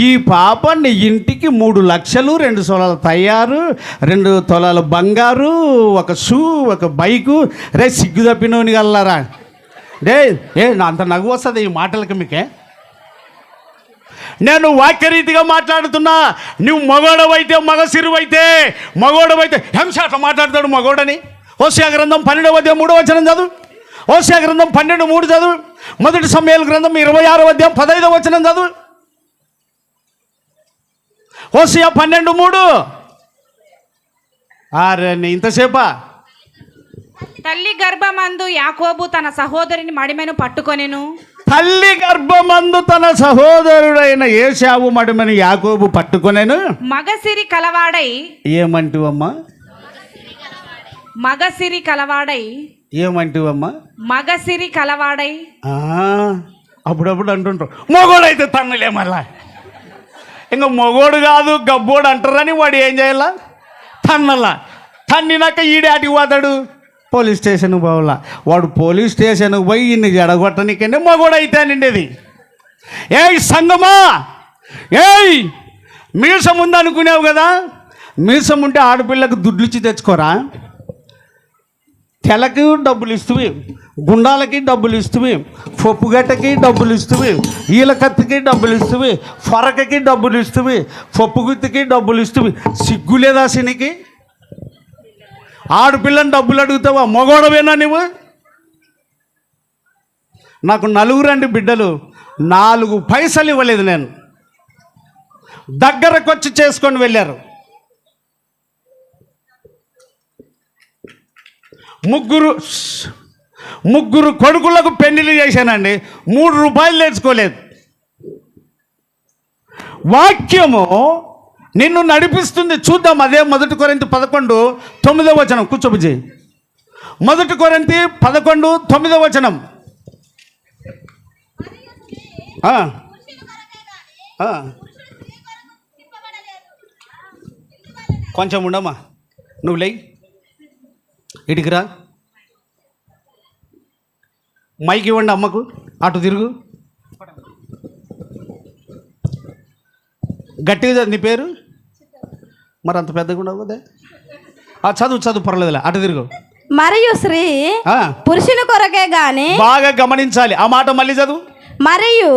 ఈ పాప నీ ఇంటికి 3 లక్షలు, 2 సొలాల తయారు, 2 తొలాల బంగారు, ఒక షూ, ఒక బైకు. రే సిగ్గు తప్పినోని గల్లారా నా అంత నవ్వు వస్తుంది ఈ మాటలకి మీకే. నేను వాక్యరీతిగా మాట్లాడుతున్నా. నువ్వు మగోడవైతే, మగోడవైతే హింసాట మాట్లాడతాడు మగోడని. హోషేయ గ్రంథం 12:3 చదువు. హోషేయ గ్రంథం 12:3 చదువు. మొదటి సమూయేలు గ్రంథం 26:15 చదువు. హోషేయ 12:3. అరే ఇంతసేపా? తల్లి గర్భమందు యాకోబు తన సహోదరుని మడిమెను పట్టుకొనెను. తల్లి గర్భమందు తన సహోదరుడైన ఏశావు మడిమని యాకోబు పట్టుకొనెను. మగసిరి కలవాడై. ఏమంటివమ్మా? మగసిరి కలవాడై. ఏమంటివమ్మా? మగసిరి కలవాడై. అప్పుడప్పుడు అంటుంటారు మొగోడైతే తన్నలే. మళ్ళా ఇంకా మొగోడు కాదు గబ్బోడు అంటారని వాడు ఏం చేయాలా? తన్నలా. తన్నినాక ఈడాటికి పోతాడు పోలీస్ స్టేషన్కి పోవాలా. వాడు పోలీస్ స్టేషన్కి పోయి ఇన్ని జడగొట్టనికంటే మగోడైతే నిండేది. ఏయ్ సంగమా, ఏయ్ మీసం ఉంది అనుకునేవు కదా. మీసం ఉంటే ఆడపిల్లకు దుడ్లుచ్చి తెచ్చుకోరా? తెలకి డబ్బులు ఇస్తువి, గుండాలకి డబ్బులు ఇస్తువి, పప్పుగట్టకి డబ్బులు ఇస్తువి, ఈలకత్తికి డబ్బులు ఇస్తువి, ఫరకకి డబ్బులు ఇస్తువి, పప్పుగుత్తికి డబ్బులు ఇస్తువి. సిగ్గులేదా సినికి? ఆడపిల్లని డబ్బులు అడుగుతావా? మగోడవేనా నువ్వు? నాకు 4 బిడ్డలు, 4 పైసలు ఇవ్వలేదు. నేను దగ్గరకు వచ్చి చేసుకొని వెళ్ళారు. 3 కొడుకులకు పెళ్లిళ్ళు చేశానండి. 3 రూపాయలు తెచ్చుకోలేదు. వాక్యము నిన్ను నడిపిస్తుంది. చూద్దాం. అదే 1 కొరింథీ 11:9 కూర్చోబుజ్జి. 1 కొరింథీ 11:9. ఆ, ఆ. కొంచెం ఉండమ్మా, నువ్వు లేయి, ఇటుకి రా, మైక్ ఇవ్వండి అమ్మకు, అటు తిరుగు, గట్టిగా చదువు. నీ పేరు మరి అంత పెద్దగా ఉండవు కదా. చదువు పర్లేదులే, అటు తిరుగు. మరియు స్త్రీ పురుషుని కొరకే గాని, బాగా గమనించాలి ఆ మాట, మళ్ళీ చదువు. మరియు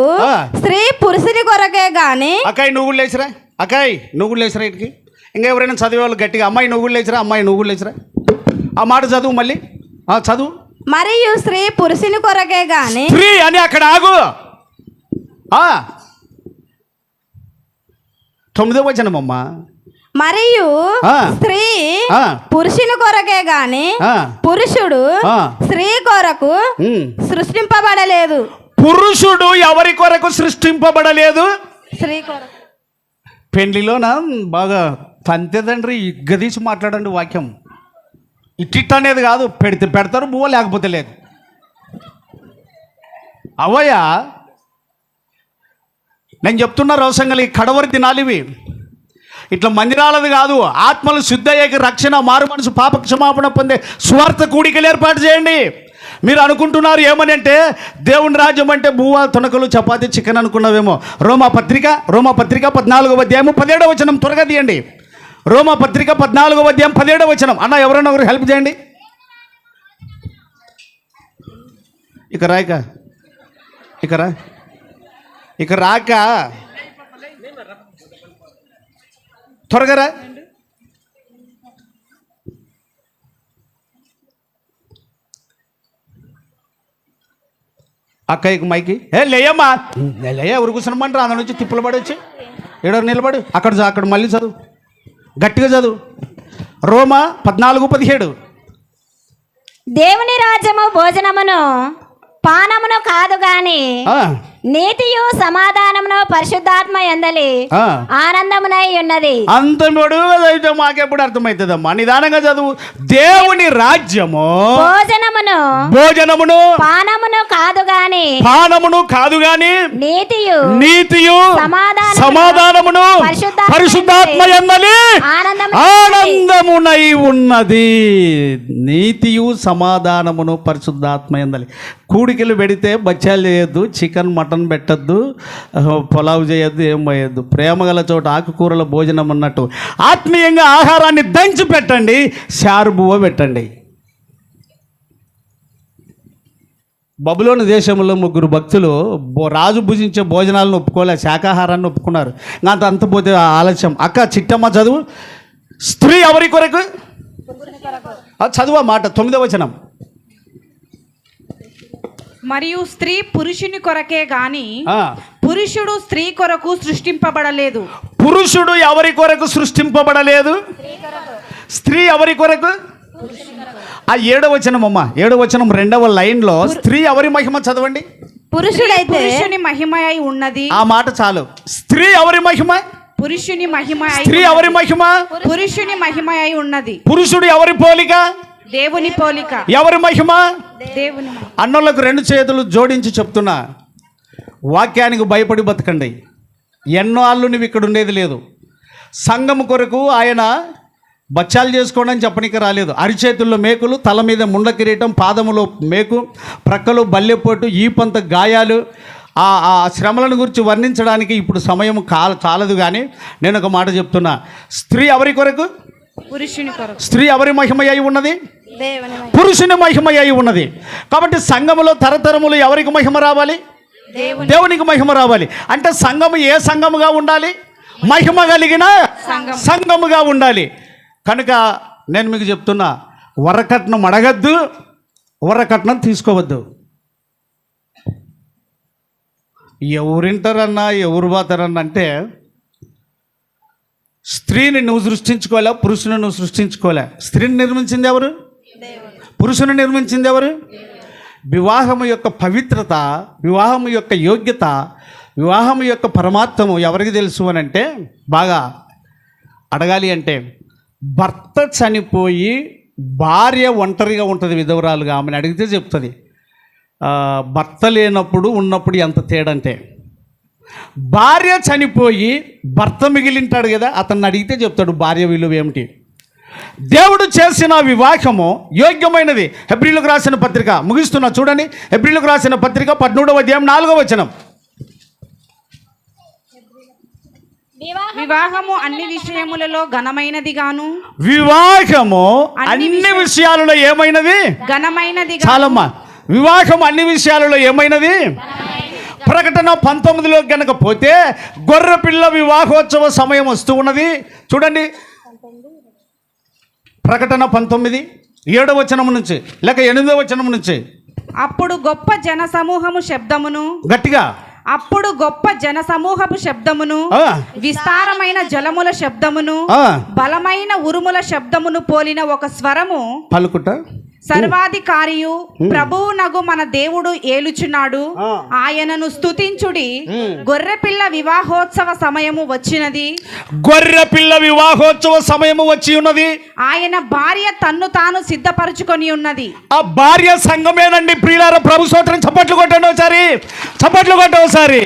స్త్రీ పురుషుని కొరకే గాని. అక్కాయి నువ్వు కూడా లేచిరా, అక్కాయి నువ్వు కూడా లేచిరా ఇటుకి. ఇంకా ఎవరైనా చదివేవాళ్ళు గట్టిగా, అమ్మాయి నువ్వు కూడా లేచిరా, అమ్మాయి నువ్వు కూడా లేచిరా. ఆ మాట చదువు మళ్ళీ, చదువు. మరియు స్త్రీ పురుషుని కొరకే గాని. స్త్రీ అని అక్కడ ఆగు. 9వ వచనమమ్మా. మరియు స్త్రీ పురుషుని కొరకే గాని పురుషుడు స్త్రీ కొరకు సృష్టింపబడలేదు. పురుషుడు ఎవరి కొరకు సృష్టింపబడలేదు? స్త్రీ కొరకు. పెండ్లిలోన బాగా తంతేదండ్రి గదీసి మాట్లాడండి వాక్యం. ఇట్టిట్ అనేది కాదు, పెడితే పెడతారు బువ్వ, లేకపోతే లేదు. అవయ్యా నేను చెప్తున్నా, రోసంగలి కడవరి దినాలు ఇవి. ఇట్లా మందిరాలది కాదు, ఆత్మలు శుద్ధయ్యేకి రక్షణ, మారు మనసు, పాప క్షమాపణ పొందే స్వార్థ కూడికలు ఏర్పాటు చేయండి. మీరు అనుకుంటున్నారు ఏమని అంటే దేవుని రాజ్యం అంటే బువ్వ, తునకలు, చపాతి, చికెన్ అనుకున్నావేమో. రోమాపత్రిక 14వ అధ్యాయం 17వ వచనం త్వరగా తీయండి. రోమాపత్రిక 14వ అధ్యాయం 17వ వచనం. అన్న ఎవరైనా ఒకరు హెల్ప్ చేయండి. ఇక రాక ఇక రాక త్వరగా రా. అక్కయ్యకు మైకి లేయమ్మా, లేయ ఎవరు కూర్చున్నమంటారు, అందులో నుంచి తిప్పులు పడవచ్చు. ఏడో నిలబడు, అక్కడ మళ్ళీ చదువు, గట్టిగా చదువు. రోమా 14:17. దేవుని రాజ్యము భోజనమును పానమును కాదు గాని నీతియు సమాధానమును పరిశుద్ధాత్మ యందలి ఆనందమునై ఉన్నది. అంతముడు అయితే మాకెప్పుడు అర్థమవుతుందమ్మా, నిదానంగా చదువు. దేవుని రాజ్యము భోజనమును పానమును కాదు గాని నీతియు సమాధానమును పరిశుద్ధాత్మ యందలి ఆనందమునై ఉన్నది. నీతియు సమాధానమును పరిశుద్ధాత్మ యందలి. కూడికలు పెడితే బచ్చాలు చేయొద్దు, చికెన్ మటన్ పెట్టద్దు, పొలావు చేయొద్దు, ఏం పోయొద్దు. ప్రేమ గల చోట ఆకుకూరల భోజనం అన్నట్టు ఆత్మీయంగా ఆహారాన్ని దంచి పెట్టండి, శారుబువ్వ పెట్టండి. బబులోని దేశంలో 3 భక్తులు రాజు భుజించే భోజనాలను ఒప్పుకోలే, శాకాహారాన్ని ఒప్పుకున్నారు. అంత పోతే ఆలస్యం. అక్క చిట్టమ్మ చదువు. స్త్రీ ఎవరి కొరకు? చదువు ఆ మాట, 9వ వచనం. మరియు స్త్రీ పురుషుని కొరకే గాని పురుషుడు స్త్రీ కొరకు సృష్టింపబడలేదు. పురుషుడు ఎవరి కొరకు సృష్టింపబడలేదు? స్త్రీ ఎవరి కొరకు? ఆ 7వ వచనం అమ్మా, 7వ వచనం 2వ లైన్లో స్త్రీ ఎవరి మహిమ చదవండి. పురుషుడైతే పురుషుని మహిమ అయి ఉన్నది. ఆ మాట చాలు. స్త్రీ ఎవరి మహిమ? పురుషుని మహిమ. స్త్రీ ఎవరి మహిమ? పురుషుని మహిమ అయి ఉన్నది. పురుషుడు ఎవరి పోలిక? దేవుని పోలిక. ఎవరి మహిమ? దేవుని. అన్నోళ్ళకు 2 చేతులు జోడించి చెప్తున్నా, వాక్యానికి భయపడి బతకండి. ఎన్నో ఆళ్ళు నువ్వు ఇక్కడ ఉండేది లేదు. సంఘము కొరకు ఆయన బచ్చాలు చేసుకోవడం చెప్పనికి రాలేదు. అరిచేతుల్లో మేకులు, తల మీద ముండ కిరీటం, పాదములో మేకు, ప్రక్కలు బల్లెపోటు, ఈపంత గాయాలు. ఆ శ్రమలను గురించి వర్ణించడానికి ఇప్పుడు సమయం చాలదు. కానీ నేను ఒక మాట చెప్తున్నా, స్త్రీ ఎవరి కొరకు? పురుషుని కొరకు. స్త్రీ ఎవరి మహిమ అయి ఉన్నది? పురుషుని మహిమ అయి ఉన్నది. కాబట్టి సంఘములో తరతరములు ఎవరికి మహిమ రావాలి? దేవునికి మహిమ రావాలి. అంటే సంఘము ఏ సంఘముగా ఉండాలి? మహిమ కలిగిన సంఘముగా ఉండాలి. కనుక నేను మీకు చెప్తున్నా, వరకట్నం అడగద్దు, వరకట్నం తీసుకోవద్దు. ఎవరింటారన్నా ఎవరు పోతారన్నా అంటే, స్త్రీని నువ్వు సృష్టించుకోలే, పురుషుని నువ్వు సృష్టించుకోలే. స్త్రీని నిర్మించింది ఎవరు? పురుషుని నిర్మించింది ఎవరు? వివాహము యొక్క పవిత్రత, వివాహము యొక్క యోగ్యత, వివాహము యొక్క పరమాత్మము ఎవరికి తెలుసు అని అంటే, బాగా అడగాలి అంటే, భర్త చనిపోయి భార్య ఒంటరిగా ఉంటుంది, విధవరాలుగా. ఆమెను అడిగితే చెప్తుంది భర్త లేనప్పుడు ఉన్నప్పుడు ఎంత తేడంటే. భార్య చనిపోయి భర్త మిగిలింటాడు కదా, అతన్ని అడిగితే చెప్తాడు భార్య విలువ ఏమిటి. దేవుడు చేసిన వివాహము యోగ్యమైనది. హెబ్రీలకు రాసిన పత్రిక ముగిస్తున్నా చూడండి. హెబ్రీలకు రాసిన పత్రిక 18వ అధ్యాయం 4వ వచనం. వివాహము అన్ని విషయములలో ఘనమైనది గాను. వివాహము అన్ని విషయాలలో ఏమైనది? ఘనమైనది. చాలమ్మా. వివాహం అన్ని విషయాలలో ఏమైనది? ప్రకటన 19లో గనక పోతే గొర్రెపిల్ల వివాహోత్సవ సమయం వస్తూ ఉన్నది. చూడండి ప్రకటన 19 7వ వచనం నుంచి లేక 8వ వచనం నుంచి. అప్పుడు గొప్ప జన సమూహము శబ్దమును, గట్టిగా అప్పుడు గొప్ప జన సమూహపు శబ్దమును, విస్తారమైన జలముల శబ్దమును, బలమైన ఉరుముల శబ్దమును పోలిన ఒక స్వరము పలుకుట, సర్వాధికారియు ప్రభువునగు మన దేవుడు ఏలుచున్నాడు, ఆయనను స్తుతించుడి, గొర్రెపిల్ల వివాహోత్సవ సమయము వచ్చినది. గొర్రెపిల్ల వివాహోత్సవ సమయము వచ్చి ఉన్నది. ఆయన భార్య తన్ను తాను సిద్ధపరచుకొని ఉన్నది. ఆ భార్య సంఘమేనండి ప్రియులారా. ప్రభు స్తోత్రం. చప్పట్లు కొట్టండి ఒకసారి, చప్పట్లు కొట్టండి ఒకసారి.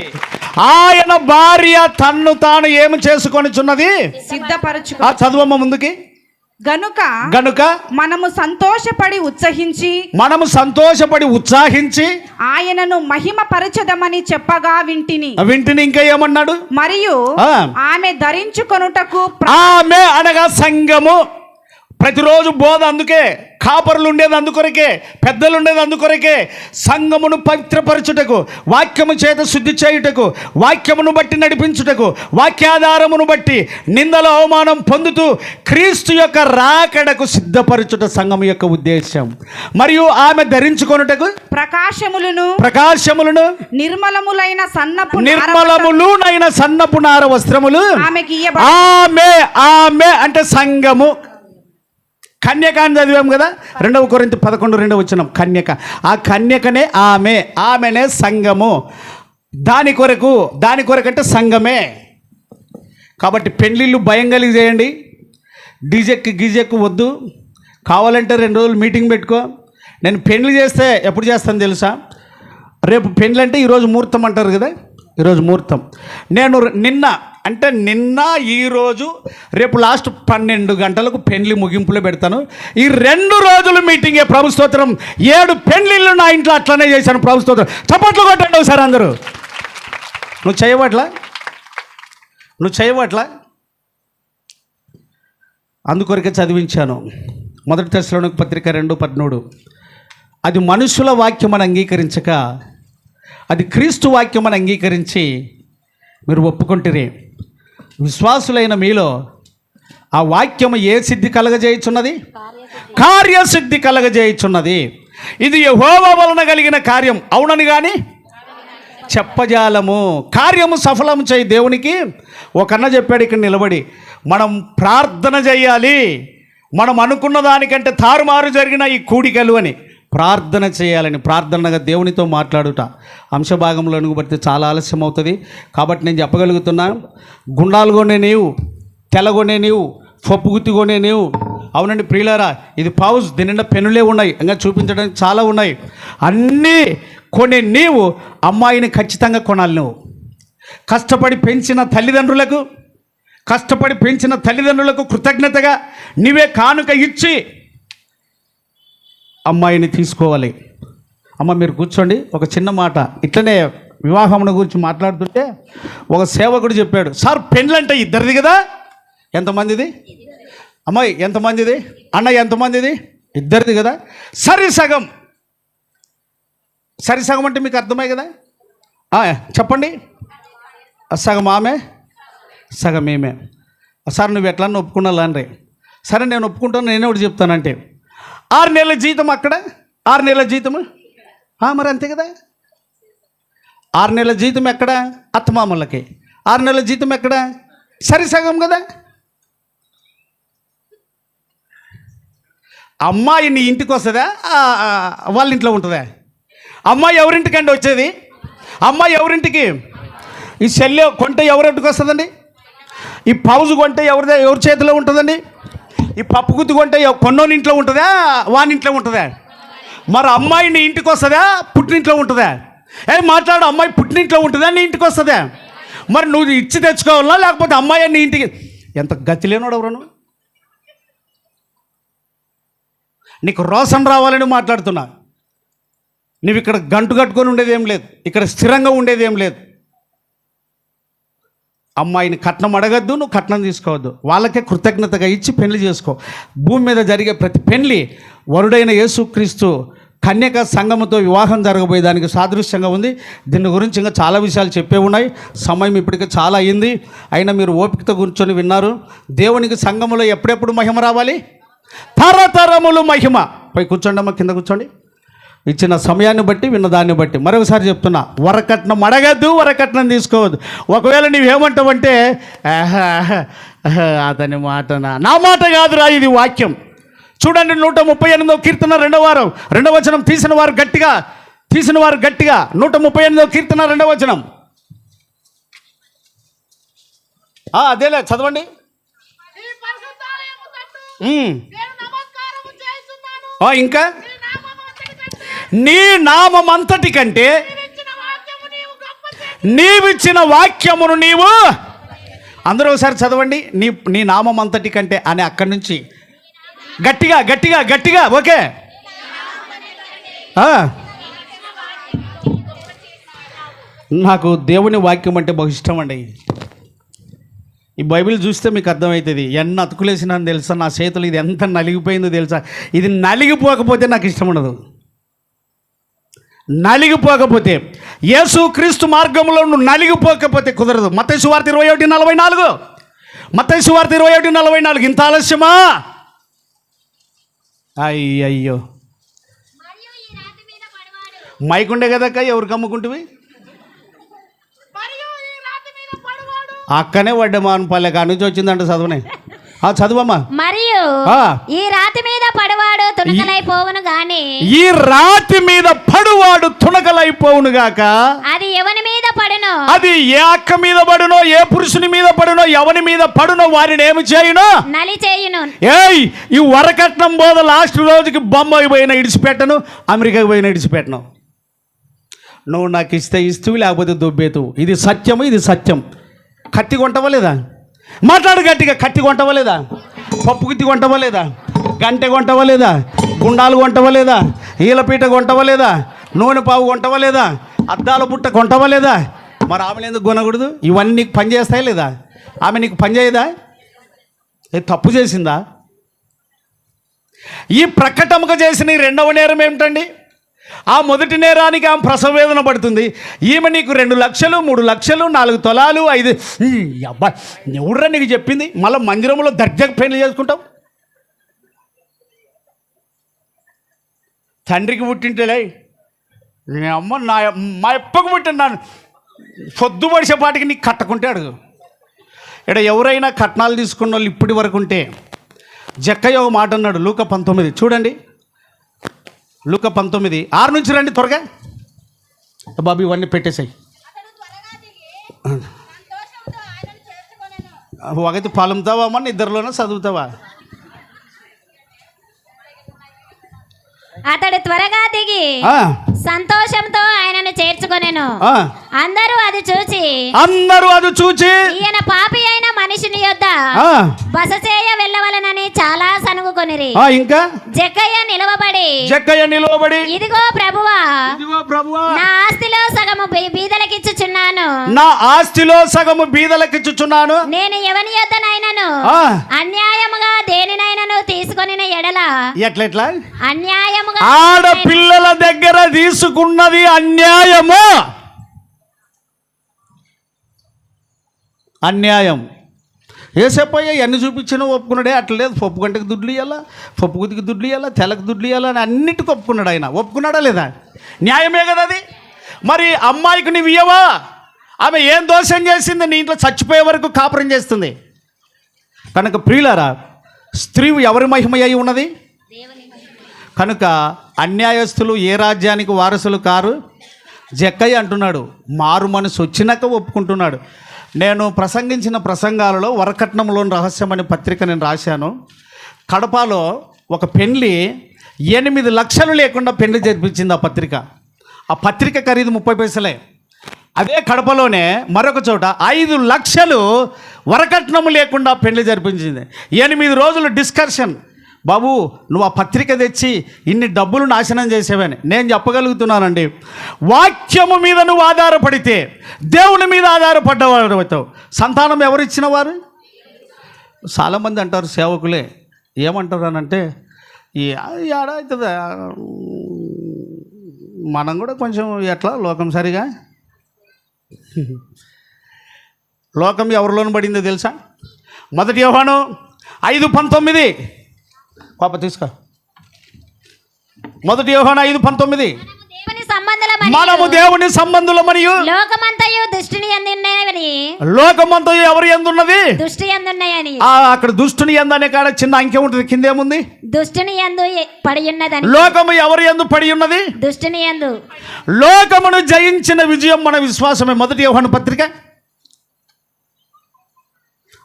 ఆయన భార్య తన్ను తాను ఏమి చేసుకొనిచున్నది? సిద్ధపరచుకో. ఆ చదువమ్మ ముందుకి. గనుక మనము సంతోషపడి ఉత్సాహించి ఆయనను మహిమ పరచదమని చెప్పగా వింటిని. ఇంకా ఏమన్నాడు? మరియు ఆమె ధరించుకొనుటకు, ఆమె అనగా సంఘము. ప్రతిరోజు బోధ అందుకే, కాపరులు ఉండేది అందుకొరకే, పెద్దలు ఉండేది అందుకొరకే. సంఘమును పవిత్రపరచుటకు, వాక్యము చేత శుద్ధి చేయుటకు, వాక్యమును బట్టి నడిపించుటకు, వాక్యాధారమును బట్టి నిందల అవమానం పొందుతూ క్రీస్తు యొక్క రాకడకు సిద్ధపరచుట సంఘము యొక్క ఉద్దేశం. మరియు ఆమె ధరించుకొనుటకు ప్రకాశములను నిర్మలములైన సన్నపు నార వస్త్రములు ఆమె అంటే సంఘము. కన్యక అని చదివాం కదా, 2 కొరింథీ 11:2 వచనం. కన్యక, ఆ కన్యకనే ఆమెనే సంఘము. దాని కొరకు అంటే సంఘమే. కాబట్టి పెళ్ళిళ్ళు భయం కలిగి చేయండి. డీజెక్కి గీజెక్కు వద్దు. కావాలంటే 2 రోజులు మీటింగ్ పెట్టుకో. నేను పెళ్ళి చేస్తే ఎప్పుడు చేస్తాను తెలుసా? రేపు పెళ్ళి అంటే ఈరోజు ముహూర్తం అంటారు కదా, ఈరోజు ముహూర్తం. నేను నిన్న ఈరోజు రేపు లాస్ట్ 12 గంటలకు పెళ్లి ముగింపులో పెడతాను. ఈ 2 రోజులు మీటింగే. ప్రభు స్తోత్రం. 7 పెళ్లిళ్ళు నా ఇంట్లో అట్లనే చేశాను. ప్రభు స్తోత్రం. చప్పట్లు కొట్టండి ఒకసారి అందరూ. నువ్వు చేయవట్లా అందుకొరకే చదివించాను. 1 తెస్సలోనికీ పత్రిక 2:13. అది మనుషుల వాక్యమని అంగీకరించక అది క్రీస్తు వాక్యమని అంగీకరించి మీరు ఒప్పుకుంటారే. విశ్వాసులైన మీలో ఆ వాక్యము ఏ సిద్ధి కలగజేయుచున్నది? కార్యసిద్ధి కలగజేయుచున్నది. ఇది యెహోవా వలన కలిగిన కార్యం అవునని కానీ చెప్పజాలము. కార్యము సఫలము చేయి దేవునికి. ఒకన్న చెప్పాడు ఇక్కడ నిలబడి, మనం ప్రార్థన చేయాలి. మనం అనుకున్న దానికంటే తారుమారు జరిగిన ఈ కూడికలు అని ప్రార్థన చేయాలని. ప్రార్థనగా దేవునితో మాట్లాడుట అంశభాగంలోనికి పడితే చాలా ఆలస్యం అవుతుంది. కాబట్టి నేను చెప్పగలుగుతున్నా, గుండాలు కొనే నీవు, తెల్లగొనే నీవు, పప్పుగుత్తి కొనే నీవు. అవునండి ప్రియులారా, ఇది పౌజ్. దీని నిండా పెనులే ఉన్నాయి, ఇంకా చూపించడానికి చాలా ఉన్నాయి. అన్నీ కొనే నీవు అమ్మాయిని ఖచ్చితంగా కొనాలి. నువ్వు కష్టపడి పెంచిన తల్లిదండ్రులకు కృతజ్ఞతగా నీవే కానుక ఇచ్చి అమ్మాయిని తీసుకోవాలి. అమ్మ మీరు కూర్చోండి. ఒక చిన్న మాట, ఇట్లనే వివాహమును గురించి మాట్లాడుతుంటే ఒక సేవకుడు చెప్పాడు, సార్ పెళ్ళంటే ఇద్దరిది కదా. ఎంతమందిది అమ్మాయి? ఎంతమందిది అన్న? ఎంతమందిది? ఇద్దరిది కదా. సరిసగం అంటే మీకు అర్థమై కదా. చెప్పండి. సగం ఆమె, సగం ఏమే. సార్ నువ్వు ఎట్లా ఒప్పుకున్నా లాండ్రే. సరే నేను ఒప్పుకుంటాను. నేనే ఒకటి చెప్తానంటే 6 నెలల జీతం అక్కడ, 6 నెలల జీతము మరి అంతే కదా. 6 నెలల జీతం ఎక్కడ? అత్తమామలకి. 6 నెలల జీతం ఎక్కడ? సరిసగం కదా. అమ్మాయి నీ ఇంటికి వస్తుందా, వాళ్ళ ఇంట్లో ఉంటుందా? అమ్మాయి ఎవరింటికండి వచ్చేది? అమ్మాయి ఎవరింటికి? ఈ సెల్ కొంటే ఎవరింటికి వస్తుందండి? ఈ పౌజు కొంటే ఎవరి చేతిలో ఉంటుందండి? ఈ పప్పు గుత్తి కొంటే కొన్నోని ఇంట్లో ఉంటుందా, వాని ఇంట్లో ఉంటుందా? మరి అమ్మాయి నీ ఇంటికి వస్తుందా, పుట్టినింట్లో ఉంటుందా? మాట్లాడు. అమ్మాయి పుట్టినింట్లో ఉంటుందా, నీ ఇంటికి వస్తుందా? మరి నువ్వు ఇచ్చి తెచ్చుకోవాలా లేకపోతే అమ్మాయి నీ ఇంటికి? ఎంత గతి లేనోడు ఎవరు నువ్వు? నీకు రోషన్ రావాలని మాట్లాడుతున్నా. నువ్వు ఇక్కడ గంటు కట్టుకొని ఉండేది ఏం లేదు, ఇక్కడ స్థిరంగా ఉండేది ఏం లేదు. అమ్మాయిని కట్నం అడగద్దు, నువ్వు కట్నం తీసుకోవద్దు. వాళ్ళకే కృతజ్ఞతగా ఇచ్చి పెళ్లి చేసుకో. భూమి మీద జరిగే ప్రతి పెళ్లి వరుడైన యేసుక్రీస్తు కన్యక సంఘముతో వివాహం జరగబోయేదానికి సాదృశ్యంగా ఉంది. దీని గురించి ఇంకా చాలా విషయాలు చెప్పే ఉన్నాయి. సమయం ఇప్పటికే చాలా అయింది. అయినా మీరు ఓపికతో కూర్చొని విన్నారు. దేవునికి సంఘములో ఎప్పుడెప్పుడు మహిమ రావాలి? తరతరములు మహిమ. పై కూర్చోండి అమ్మ, కింద కూర్చోండి. ఇచ్చిన సమయాన్ని బట్టి విన్నదాన్ని బట్టి మరొకసారి చెప్తున్నా, వరకట్నం అడగద్దు, వరకట్నం తీసుకోవద్దు. ఒకవేళ నీవేమంటావంటే అతని మాట నా మాట కాదురా, ఇది వాక్యం. చూడండి 138వ కీర్తన 2వ వచనం. తీసిన వారు గట్టిగా 138వ కీర్తన 2వ వచనం. అదేలే చదవండి. ఇంకా నీ నామం అంతటి కంటే నీవిచ్చిన వాక్యమును నీవు. అందరూ ఒకసారి చదవండి. నీ నామం అంతటి కంటే అని అక్కడి నుంచి గట్టిగా ఓకే. నాకు దేవుని వాక్యం అంటే బహు ఇష్టం అండి. ఈ బైబిల్ చూస్తే మీకు అర్థమవుతుంది. ఎన్ని అతుకులేసినాను తెలుసా, నా చేతులు ఇది ఎంత నలిగిపోయిందో తెలుసా. ఇది నలిగిపోకపోతే నాకు ఇష్టం ఉండదు. నలిగిపోకపోతే, యేసుక్రీస్తు మార్గంలో నువ్వు నలిగిపోకపోతే కుదరదు. మత్తయి సువార్త 21:44. మత్తయి సువార్త 21:44. ఇంత ఆలస్యమా? అయ్యయ్యో, మైకుండే కదక్క, ఎవరికి అమ్ముకుంటువి? అక్కనే వడ్డమానపల్లె కాడ నుంచి వచ్చిందంట. చదువునే చదువమ్మా. మరియు ఈ రాతి మీద పడువాడు తునకలైపోవును గాని, ఈ రాతి మీద పడువాడు తునకలైపోవును గాక. అది ఎవని మీద పడునో, అది ఏ అక్క మీద పడునో, ఏ పురుషుని మీద పడునో, ఎవని మీద పడునో వారిని ఏమి చేయును? నలి చేయును. ఈ వరకట్నం బోధ లాస్ట్ రోజుకి బొంబాయి పోయినా ఇడిచిపెట్టను, అమెరికాకి పోయినా ఇడిచిపెట్టను. నువ్వు నాకు ఇస్తే ఇస్తువు, లేకపోతే దొబ్బేతువు. ఇది సత్యము, ఇది సత్యం. కత్తి కొంటవా లేదా? మాట్లాడు గట్టిగా. కత్తి కొంటవా లేదా? పప్పు గుత్తి కొంటవా లేదా? గంటె కొంటవా లేదా? గుండాలు కొంటవా లేదా? ఈలపీట కొంటవా లేదా? నూనె పావు కొంటవా లేదా? అద్దాల బుట్ట కొంటవా లేదా? మరి ఆమెను ఎందుకు కొనకూడదు? ఇవన్నీ నీకు పని చేస్తాయా లేదా? ఆమె నీకు పని చేయదా? తప్పు చేసిందా? ఈ ప్రకటముగా చేసిన 2వ నేరం ఏమిటండి? ఆ మొదటి నేరానికి ఆమె ప్రసవ వేదన పడుతుంది. ఈమె నీకు 2 లక్షలు, 3 లక్షలు, 4 తులాలు, 5. అబ్బా, ఎవడ్రా నీకు చెప్పింది? మళ్ళీ మందిరంలో దర్జాకు పెళ్లి చేసుకుంటావు. తండ్రికి పుట్టింటేలే అమ్మ, మా ఎప్పకు పుట్టినాను పొద్దు పడిసేపాటికి నీకు కట్టకుంటే అడుగు. ఇక్కడ ఎవరైనా కట్నాలు తీసుకున్న వాళ్ళు ఇప్పటి వరకు ఉంటే, జక్కయ్య ఒక మాట అన్నాడు. లూకా 19 చూడండి. లూకా 19:6 నుంచి రండి త్వరగా. బాబు ఇవన్నీ పెట్టేసాయి. ఒకటి పాలుతావా అమ్మ, ఇద్దరిలోనే చదువుతావా? అతడు త్వరగా దిగి సంతోషంతో ఆయనను చేర్చుకొనెను. అందరూ అది చూచి ఈయన పాపి అయిన మనిషిని యొద్ద బస చేయ వెళ్ళవలనని చాలా సనుగుకొనిరి. ఇంకా జక్కయ్య నిలవబడి ఇదిగో ప్రభువా, నా ఆస్తిలో సగము బీదలకిచ్చుచున్నాను. నేను ఎవని యొద్దనైనను అన్యాయముగా దేనినైనను తీసుకొనిన ఎడల, ఎట్లా అన్యాయముగా ఆడపిల్లల దగ్గర తీసుకున్నది అన్యాయం. ఏసేపయ్య ఎన్ని చూపించినా ఒప్పుకున్నాడే. అట్లా లేదు. పప్పు గంటకు దుడ్లు ఇవ్వాలా, పప్పు గుతికి దుడ్లు ఇవ్వాలా, తెలకు దుడ్లు ఇవ్వాలా అని అన్నిటికీ ఒప్పుకున్నాడు ఆయన. ఒప్పుకున్నాడా లేదా? న్యాయమే కదా అది. మరి అమ్మాయికి నువ్వు ఇవ్వవా? ఆమె ఏం దోషం చేసింది? నీ ఇంట్లో చచ్చిపోయే వరకు కాపురం చేస్తుంది. కనుక ప్రియులారా, స్త్రీ ఎవరి మహిమ అయి ఉన్నది? కనుక అన్యాయస్తులు ఏ రాజ్యానికి వారసులు కారు. జక్కయ్య అంటున్నాడు, మారు మనసు వచ్చినాక ఒప్పుకుంటున్నాడు. నేను ప్రసంగించిన ప్రసంగాలలో వరకట్నంలోని రహస్యం అనే పత్రిక నేను రాశాను. కడపలో ఒక పెళ్లి 8 లక్షలు లేకుండా పెళ్లి జరిపించింది ఆ పత్రిక. ఆ పత్రిక ఖరీదు 30 పైసలే. అదే కడపలోనే మరొక చోట 5 లక్షలు వరకట్నము లేకుండా పెళ్లి జరిపించింది. 8 రోజులు డిస్కషన్. బాబు నువ్వు ఆ పత్రిక తెచ్చి ఇన్ని డబ్బులు నాశనం చేసేవని. నేను చెప్పగలుగుతున్నానండి, వాక్యము మీద నువ్వు ఆధారపడితే, దేవుని మీద ఆధారపడ్డవాడు అవుతావు. సంతానం ఎవరిచ్చిన వారు? చాలామంది అంటారు సేవకులే, ఏమంటారు అని అంటే, ఈ ఏడవుతుందా మనం కూడా కొంచెం ఎట్లా లోకం సరిగా, లోకం ఎవరిలోనూ పడిందో తెలుసా? 1 యోహాను 5:19 పాప తీసుకో. 1 యోహాను 5:19 మనము దేవుని సంబంధుల మరియు లోకమంతయు దుష్టుని యందు ఉన్నాయని. లోకమంతయు ఎవరి యందు ఉన్నది? దుష్టి యందు ఉన్నాయని. అక్కడ దుష్టుని యందు అనే కాడ చిన్న అంకె ఉంటుంది, కింద ఏముంది? దుష్టుని యందు పడి ఉన్నదని. లోకము ఎవరి యందు పడి ఉన్నది? దుష్టుని యందు. లోకమును జయించిన విజయం మన విశ్వాసమే. 1 యోహాను పత్రిక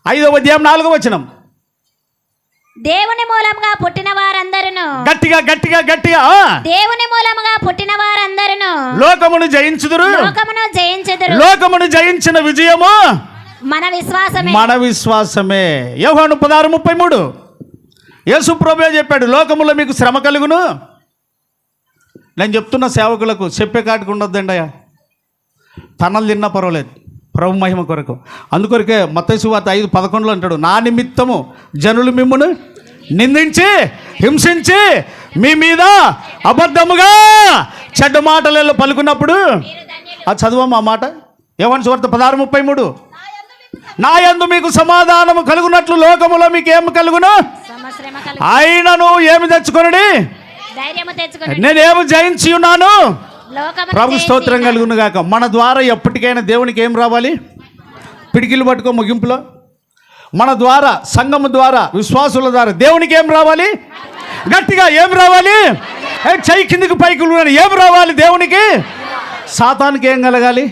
5వ అధ్యాయం 4వ వచనం. దేవుని మూలముగా పుట్టిన వారందరును, గట్టిగా గట్టిగా గట్టిగా, దేవుని మూలముగా పుట్టిన వారందరును లోకమును జయించుదురు. లోకమును జయించుదురు. లోకమును జయించిన విజయము మన విశ్వాసమే. మన విశ్వాసమే. యోహాను 16:33 యేసు ప్రభువే చెప్పాడు, లోకములో మీకు శ్రమ కలుగును. నేను చెప్తున్న సేవకులకు చెప్పే కాటికి ఉండొద్దండి అయ్యా, తనలు తిన్నా పర్వాలేదు, ప్రభు మహిమ కొరకు. అందుకొరకే మత్తయి సువార్త 5:11 అంటాడు, నా నిమిత్తము జనులు మిమ్మును నిందించి హింసించి మీ మీద అబద్ధముగా చెడ్డ మాటలలో పలుకున్నప్పుడు, అది చదువమ్మా ఆ మాట. యోహాను సువార్త 16:33 నా యందు మీకు సమాధానము కలుగునట్లు లోకములో మీకు ఏమి కలుగును? ఆయనను ఏమి తెచ్చుకొనుడి? ధైర్యము తెచ్చుకొని నేనేమి జయించి ఉన్నాను. లోకమును ప్రభు స్తోత్రం కలుగును గాక. మన ద్వారా ఎప్పటికైనా దేవునికి ఏం రావాలి? పిడికిలు పట్టుకో ముగింపులో. మన ద్వారా, సంఘము ద్వారా, విశ్వాసుల ద్వారా దేవునికి ఏం రావాలి? గట్టిగా ఏం రావాలి? చెయ్యి కిందికి పైకి ఏం రావాలి దేవునికి? సాతానికి ఏం కలగాలి?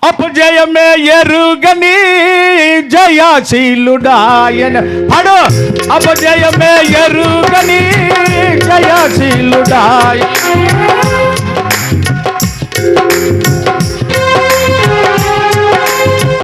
అపజయమే ఎరుగని జయశీలుడాయన పడు. అపజయమే ఎరుగని జయశీలుడాయ